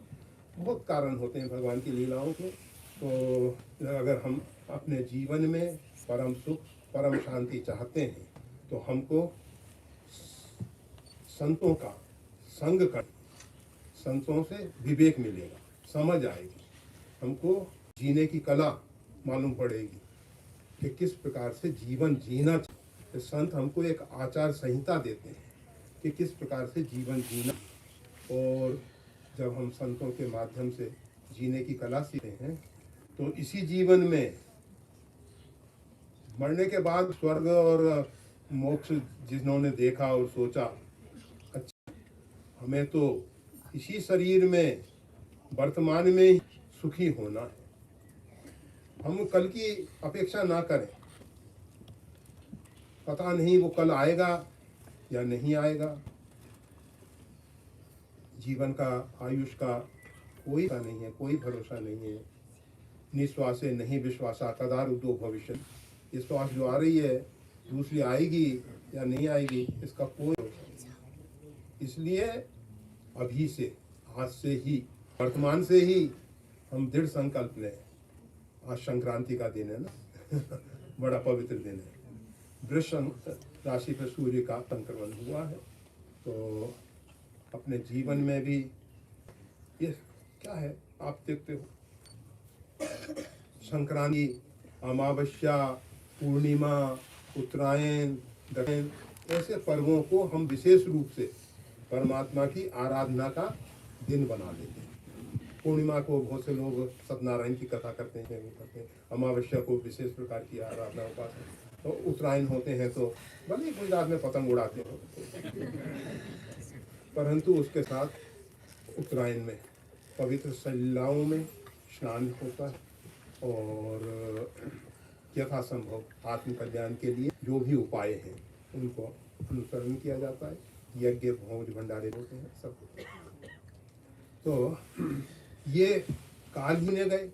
बहुत कारण होते हैं भगवान की लीलाओं के। तो अगर हम अपने जीवन में परम सुख, परम शांति चाहते हैं, तो हमको संतों का संग कर, संतों से विवेक मिलेगा, समझ आएगी, हमको जीने की कला मालूम पड़ेगी कि किस प्रकार से जीवन जीना चाहिए। संत हमको एक आचार संहिता देते हैं कि किस प्रकार से जीवन जीना, और जब हम संतों के माध्यम से जीने की कला सीखते हैं, तो इसी जीवन में मरने के बाद स्वर्ग और मोक्ष जिन्होंने देखा और सोचा, अच्छा हमें तो इसी शरीर में वर्तमान में ही सुखी होना है, हम कल की अपेक्षा ना करें। पता नहीं वो कल आएगा या नहीं आएगा। जीवन का, आयुष का कोई का नहीं है, कोई भरोसा नहीं है। निश्वासे नहीं विश्वासा कदा रुदो भविष्य। ये श्वास जो आ रही है, दूसरी आएगी या नहीं आएगी, इसका कोई भरोसा नहीं। इसलिए अभी से, आज से ही, वर्तमान से ही हम दृढ़ संकल्प लें। आज संक्रांति का दिन है ना बड़ा पवित्र दिन है। वृष राशि पर सूर्य का संक्रमण हुआ है, तो अपने जीवन में भी ये क्या है, आप देखते हो, संक्रांति, अमावस्या, पूर्णिमा, उत्तरायण, दक्षिण, ऐसे पर्वों को हम विशेष रूप से परमात्मा की आराधना का दिन बना देते हैं। पूर्णिमा को बहुत से लोग सत्यनारायण की कथा करते हैं, अमावस्या को विशेष प्रकार की आराधना उपासना, तो उत्तरायण होते हैं तो भले गुजरात में पतंग उड़ाते हो, परंतु उसके साथ उत्तरायण में पवित्र सलिलाओं में स्नान होता है, और यथासंभव आत्म कल्याण के लिए जो भी उपाय हैं उनको अनुसरण किया जाता है। यज्ञ, भोज, भंडारे होते हैं, सब होते हैं। तो ये काल महीने गए।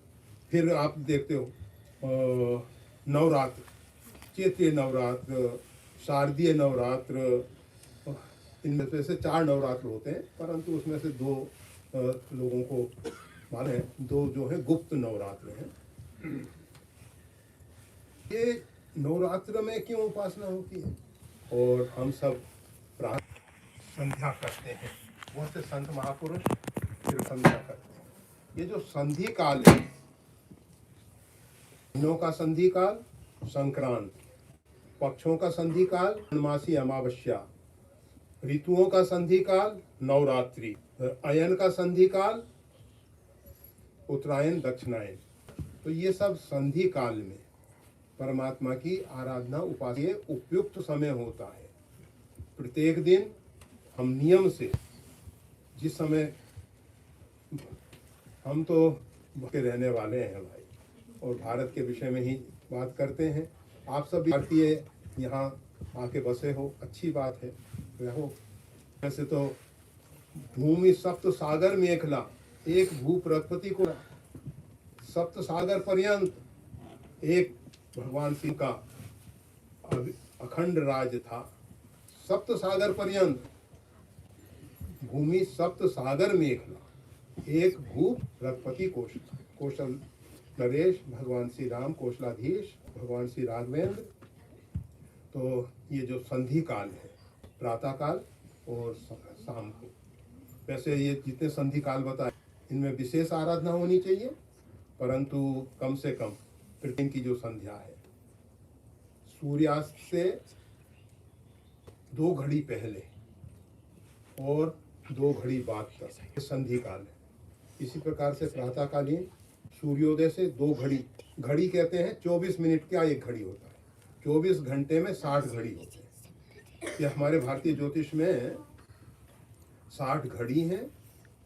फिर आप देखते हो नवरात्र, चैत्रीय नवरात्र, शारदीय नवरात्र, इनमें से 4 नवरात्र होते हैं, परंतु उसमें से 2 लोगों को माने, 2 जो है गुप्त नवरात्र हैं। ये नवरात्र में क्यों उपासना होती है? और हम सब संध्या करते हैं, बहुत से संत महापुरुष फिर संध्या करते हैं। ये जो संधि काल है, दिनों का संधि काल संक्रांत, पक्षों का संधि काल पूर्णमासी अमावस्या, ऋतुओं का संधि काल नवरात्रि, अयन का संधि काल उत्तरायण, दक्षिणायन। तो ये सब संधि काल में परमात्मा की आराधना उपासना उपयुक्त समय होता है। प्रत्येक दिन हम नियम से, जिस समय हम तो के रहने वाले हैं भाई, और भारत के विषय में ही बात करते हैं। आप सब भारतीय यहाँ आके बसे हो, अच्छी बात है, रहो। वैसे तो भूमि सप्त सागर मेखला, एक भू बृहस्पति को सप्त सागर पर्यंत एक भगवान शिव का अखंड राज था, सप्त सागर पर्यंत, भूमि सप्त सागर मेखला, एक भूप रघुपति कौशल नरेश, भगवान श्री राम कौशलाधीश, भगवान श्री राघवेंद्र। तो ये जो संधि काल है, प्रातः काल और शाम को, वैसे ये जितने संधि काल बताए इनमें विशेष आराधना होनी चाहिए, परंतु कम से कम प्रतिदिन की जो संध्या है, सूर्यास्त से 2 घड़ी पहले और 2 घड़ी बाद तक संधि काल है। इसी प्रकार से प्रातःकालीन सूर्योदय से 2 घड़ी, घड़ी कहते हैं 24 मिनट का एक घड़ी होता है, 24 घंटे में 60 घड़ी होते हैं। ये हमारे भारतीय ज्योतिष में 60 घड़ी हैं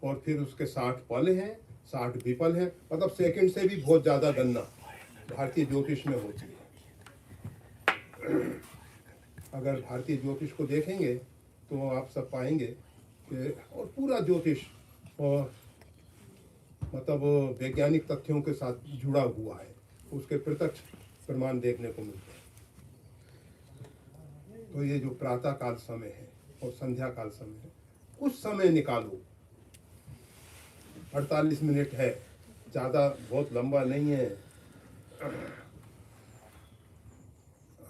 और फिर उसके 60 पल हैं, 60 विपल हैं, मतलब सेकंड से भी बहुत ज़्यादा गणना भारतीय ज्योतिष में होती है। अगर भारतीय ज्योतिष को देखेंगे तो आप सब पाएंगे कि और पूरा ज्योतिष और मतलब वैज्ञानिक तथ्यों के साथ जुड़ा हुआ है, उसके प्रत्यक्ष प्रमाण देखने को मिलते हैं। तो ये जो प्रातः काल समय है और संध्या काल समय है, कुछ समय निकालो, 48 मिनट है, ज़्यादा बहुत लंबा नहीं है,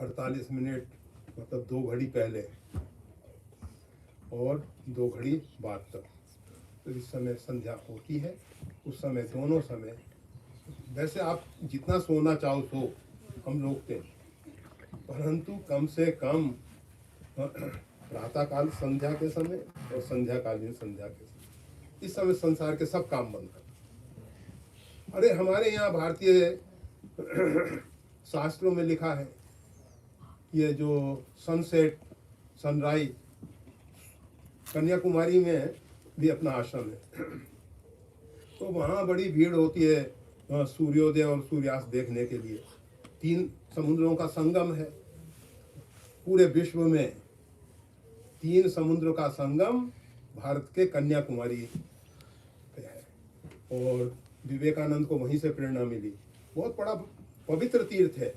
48 मिनट मतलब 2 घड़ी पहले और 2 घड़ी बाद तक। तो इस समय संध्या होती है, उस समय दोनों समय, वैसे आप जितना सोना चाहो सो, हम लोग थे, परंतु कम से कम प्रातःकाल संध्या के समय और संध्याकालीन संध्या के समय, इस समय संसार के सब काम बंद कर। अरे हमारे यहाँ भारतीय शास्त्रों में लिखा है, ये जो सनसेट सनराइज, कन्याकुमारी में भी अपना आश्रम है, तो वहाँ बड़ी भीड़ होती है सूर्योदय और सूर्यास्त देखने के लिए। 3 समुद्रों का संगम है पूरे विश्व में, 3 समुद्र का संगम भारत के कन्याकुमारी पे है, और विवेकानंद को वहीं से प्रेरणा मिली। बहुत बड़ा पवित्र तीर्थ है,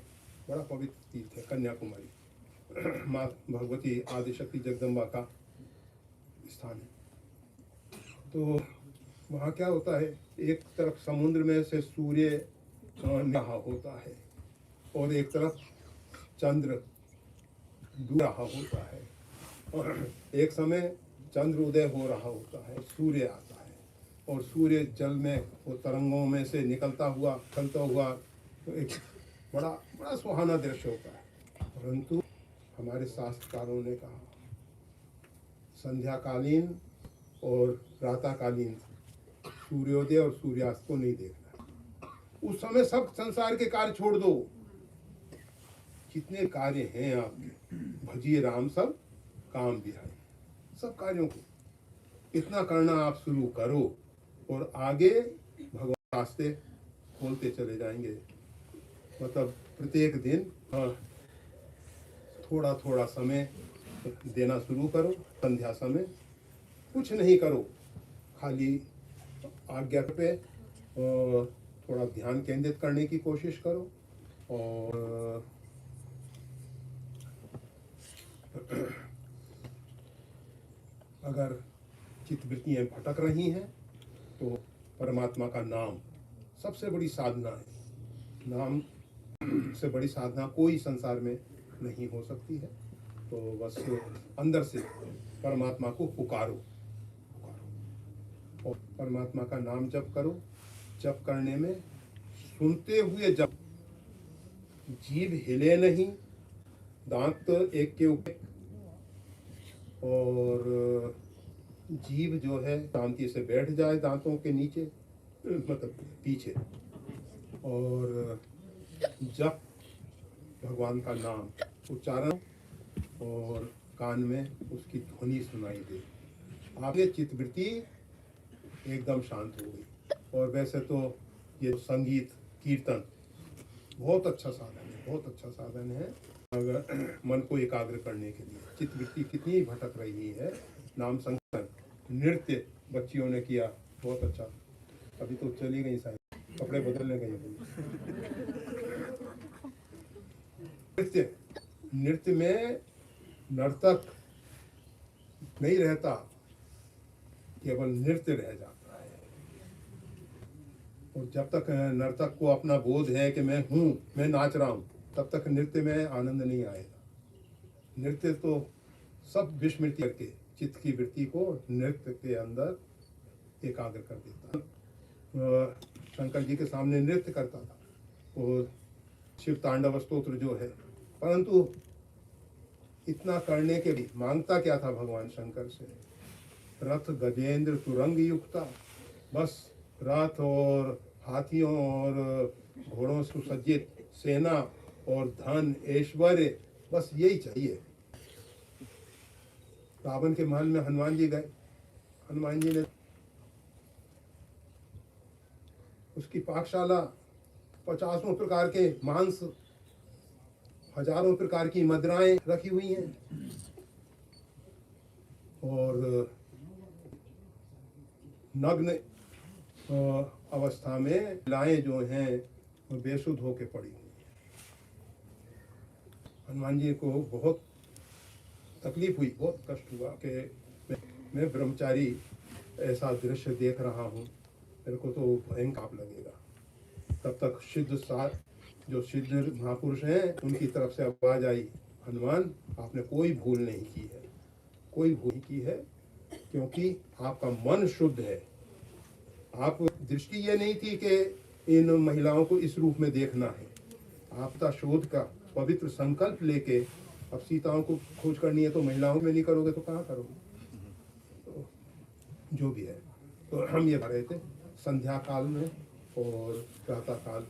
बड़ा पवित्र तीर्थ है कन्याकुमारी, माँ भगवती आदिशक्ति जगदम्बा का स्थान है। तो वहाँ क्या होता है, एक तरफ समुद्र में से सूर्य नहा होता है और एक तरफ चंद्र डूब रहा होता है, और एक समय चंद्र उदय हो रहा होता है, सूर्य आता है, और सूर्य जल में वो तरंगों में से निकलता हुआ चलता हुआ, तो एक बड़ा बड़ा सुहाना दृश्य होता है। परंतु हमारे शास्त्रकारों ने कहा संध्याकालीन और प्रातःकालीन सूर्योदय और सूर्यास्त को नहीं देखना। उस समय सब संसार के कार्य छोड़ दो, जितने कार्य हैं आपके, भजिए राम सब काम बिहाई, सब कार्यों को इतना करना आप शुरू करो और आगे भगवान रास्ते खोलते चले जाएंगे। मतलब प्रत्येक दिन थोड़ा थोड़ा समय देना शुरू करो, संध्या समय कुछ नहीं करो, खाली आज्ञा पे और थोड़ा ध्यान केंद्रित करने की कोशिश करो, और अगर चित्तवृत्तियाँ भटक रही हैं तो परमात्मा का नाम सबसे बड़ी साधना है। नाम से बड़ी साधना कोई संसार में नहीं हो सकती है। तो बस अंदर से परमात्मा को पुकारो और परमात्मा का नाम जप करो। जप करने में सुनते हुए जप, जीभ हिले नहीं, दांत एक के ऊपर, और जीभ जो है शांति से बैठ जाए दांतों के नीचे, मतलब पीछे, और जप भगवान का नाम उच्चारण और कान में उसकी ध्वनि सुनाई दे, आपकी चित्तवृत्ति एकदम शांत हो गई। और वैसे तो ये संगीत कीर्तन बहुत अच्छा साधन है, बहुत अच्छा साधन है अगर मन को एकाग्र करने के लिए। चित्तवृत्ति कितनी भटक रही है, नाम संकीर्तन, नृत्य बच्चियों ने किया बहुत अच्छा, अभी तो चली गई शायद, कपड़े बदलने गई। नृत्य नृत्य में नर्तक नहीं रहता, केवल नृत्य रह जाता है। और जब तक नर्तक को अपना बोध है कि मैं हूँ, मैं नाच रहा हूँ, तब तक नृत्य में आनंद नहीं आएगा। नृत्य तो सब विस्मृति करके चित्त की वृत्ति को नृत्य के अंदर एकाग्र कर देता है। शंकर जी के सामने नृत्य करता था और शिव तांडव स्तोत्र जो है, परंतु इतना करने के लिए मांगता क्या था भगवान शंकर से? रथ गजेंद्र तुरंग युक्ता, बस रथ और हाथियों और घोड़ों सुसज्जित सेना और धन ऐश्वर्य, बस यही चाहिए। रावण के महल में हनुमान जी गए, हनुमान जी ने उसकी पाकशाला 50 प्रकार के मांस, हजारों प्रकार की मदिराएं रखी हुई हैं और नग्न अवस्था में महिलाएं जो हैं वो बेसुध होके पड़ी हुई हैं। हनुमान जी को बहुत तकलीफ हुई, बहुत कष्ट हुआ कि मैं ब्रह्मचारी ऐसा दृश्य देख रहा हूँ, मेरे को तो भयंकर पाप लगेगा। तब तक जो सिद्ध महापुरुष हैं उनकी तरफ से आवाज आई, हनुमान आपने कोई भूल नहीं की है, कोई भूल नहीं की है, क्योंकि आपका मन शुद्ध है। आप दृष्टि ये नहीं थी कि इन महिलाओं को इस रूप में देखना है। आपदा शोध का पवित्र संकल्प लेके अब सीताओं को खोज करनी है तो महिलाओं में नहीं करोगे तो कहाँ करोगे? तो जो भी है, तो हम ये कह रहे थे संध्या काल में और प्रातः काल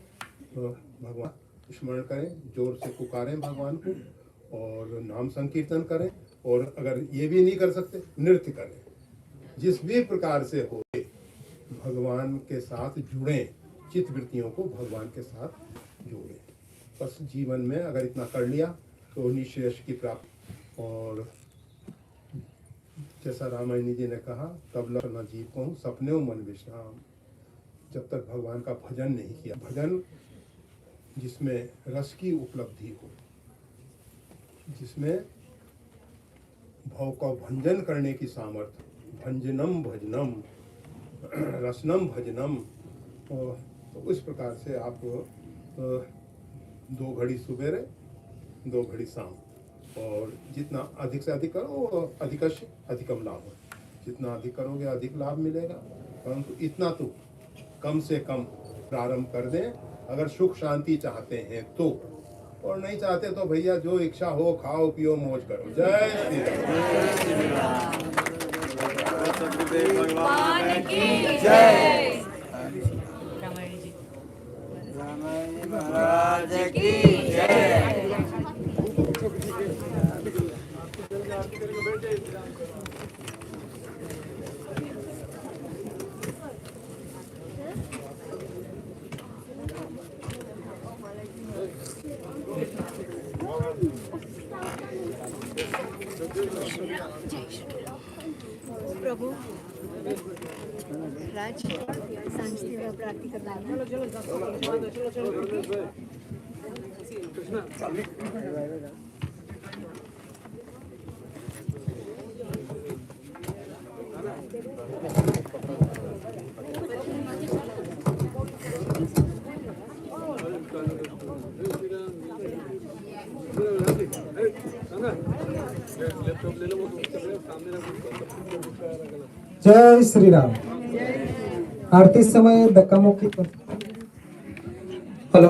भगवान स्मरण करें, जोर से पुकारें भगवान को और नाम संकीर्तन करें, और अगर ये भी नहीं कर सकते नृत्य करें। जिस भी प्रकार से हो भगवान के साथ जुड़ें, चित्त वृत्तियों को भगवान के साथ जोड़ें। बस जीवन में अगर इतना कर लिया तो निश्रेयस की प्राप्ति। और जैसा रामायणी जी ने कहा, तब लखना जीव कहूँ सपने मन विश्राम। जब तक भगवान का भजन नहीं किया, भजन जिसमें रस की उपलब्धि हो, जिसमें भाव का भंजन करने की सामर्थ्य, भंजनम भजनम रसनम भजनम, तो इस प्रकार से आप 2 घड़ी सुबेरे 2 घड़ी शाम, और जितना अधिक से अधिक करो अधिकम लाभ है। जितना अधिक करोगे अधिक लाभ मिलेगा, परंतु इतना तो कम से कम प्रारंभ कर दें अगर सुख शांति चाहते हैं तो, और नहीं चाहते तो भैया जो इच्छा हो खाओ पियो मौज करो। जय श्री राम। भगवान की जय। महाराज की जय। प्रभु राज सांझ सेवा प्राप्ति करना है। जय श्री राम। आरती समय धक्का मुक्की हेलो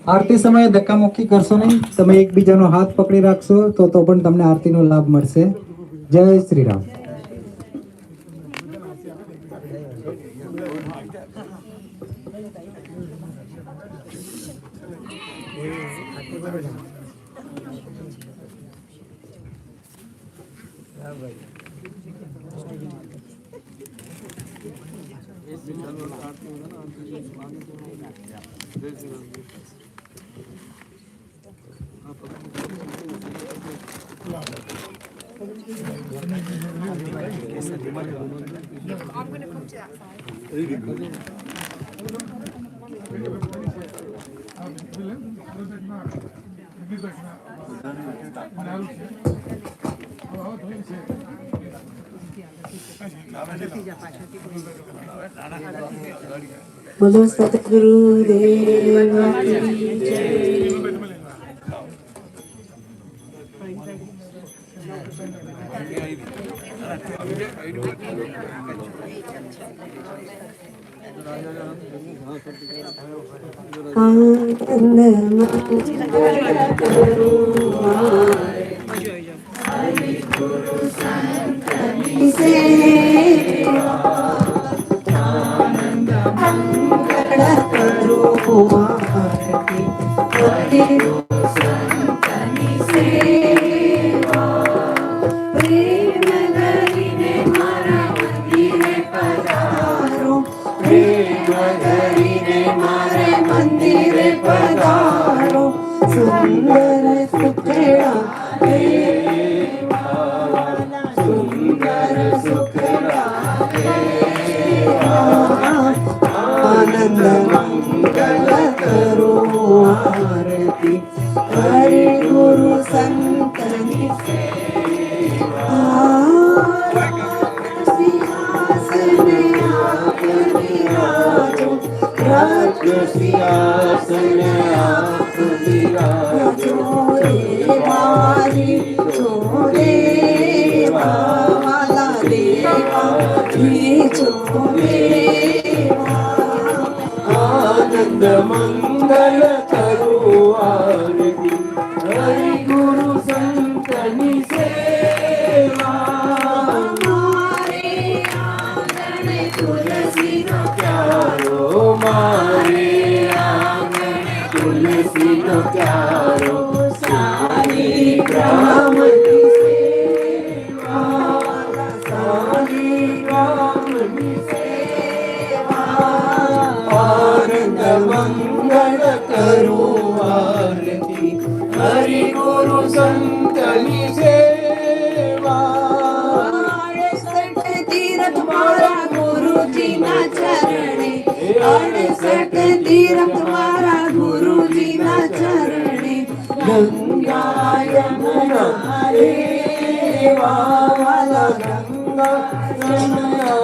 आरती समय धक्का मुक्की करशो नहीं, તમે એકબીજાનો હાથ પકડી રાખશો તો પણ તમને આરતીનો લાભ મળશે। જય શ્રી રામ। बोलो सतगुरु देव की जय। मंदिरे पधारो सुंदर सुखड़ा देवा, सुंदर सुखड़ा देवा, आनंद मंगल करो आरती हरि गुरु संतनि सेवा। सिंहासन आप विराजो, राज सिंहासन आप विराजो, देवारी जो देवा वाला देवा जो देवा, आनंद मंगल करो आरती हरि गुरु संतनि सेवा। मारे आंगन तुलसी नो प्यारो, मारे आंगन तुलसी नो प्यारो, सारी ब्राह्मणी सेवा, सारी ब्राह्मणी सेवा, आनंद मंगल करो आरती हरि गुरु संतनि सेवा। तीरथ मारा गुरु जी ना चरणे, 68 तीरथ मारा गुरु जी ना चरणे, गंगा यमुना देवा वाला, गंगा यमुना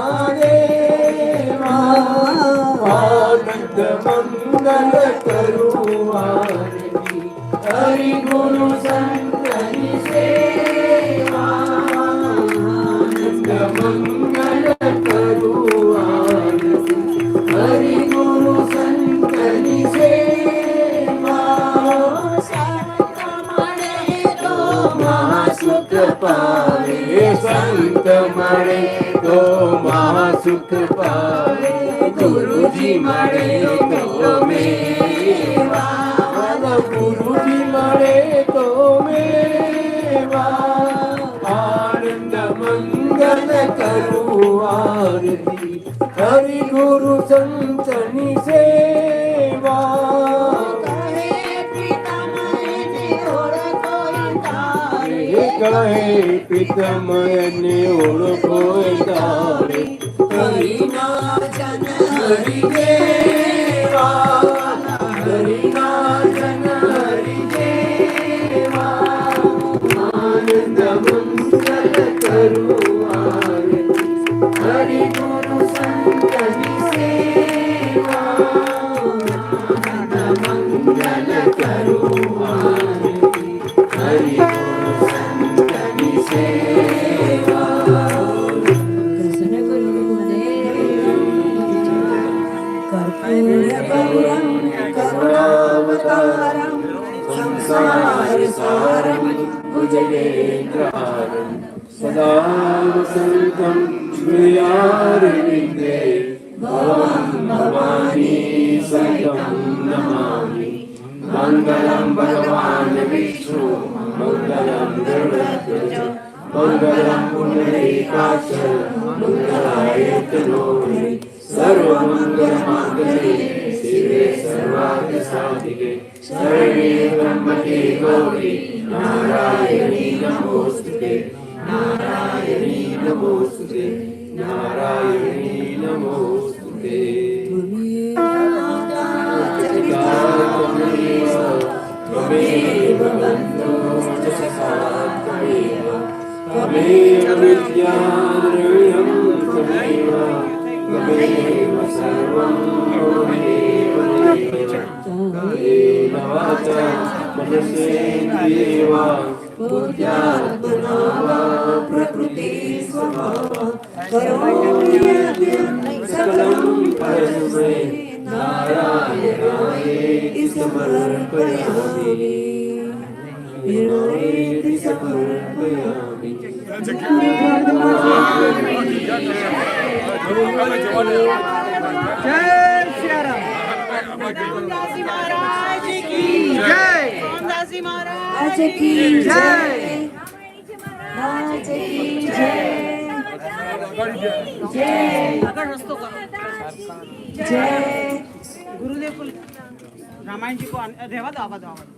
देवा, आनंद मंगल करो आरती हरि गुरु संतनि सेवा, आनंद मंगल करो आरती हरि गुरु संतनि सेवा। संत मणे तो महासुख पावे, संत मणे तो महासुख पावे, गुरु जी मणे तो मेवा, गुरु जी मणे तो मेवा, आनंद मंगल करो आरती हरि गुरु संतनि सेवा। कहे पितामह ने ओळखो तारे, कहे पितामह ने ओळखो तारे, हरि नाम हरि देवा, हरि नाम हरि देवा, आनंद मंगल करो आरती हरि गुरु संतनि सेवा, आनंद मंगल करो आरती हरि गुरु संतनि सेवा। कृष्ण गुरुदेव कर्पूरगौरं करुणावतारं संसार सारं भुजगेन्द्रहारं सदा वसन्तं हृदयारविन्दे, भवं भवानी सहितं नमामि। मङ्गलं भगवान् विष्णु, मङ्गलं गरुडध्वज, मङ्गलं पुण्डरीकाक्ष, मङ्गलाय तनोहरि, सर्वमङ्गलमाङ्गल्ये शिवे सर्वार्थसाधिके, शरण्ये त्र्यम्बके गौरी नारायणी नमोस्तुते, नारायणी नमोस्तुते, नारायणी नमोस्तुते। त्वमेव त्वमेव विद्याद्रव्यं त्वमेव त्वमेव सर्वं त्वमेव देव कायेन वाचा मनसेन्द्रियेवा बुद्ध्यात्मना वा प्रकृतिस्वभावात् करोमि यद्यत् सकलं परस्मै नारायणायेति समर्पयामि विनायेति समर्पयामि जय सिया राम। रामदास महाराज की जय। रामदास महाराज की जय। राज की जय जय अगर रस्तो करो। जय गुरुदेव को रामायण जी को रेवा दो आवाज आवाज।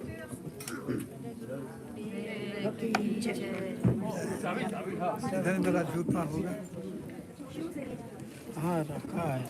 इधर मेरा जूता होगा। हाँ रखा है।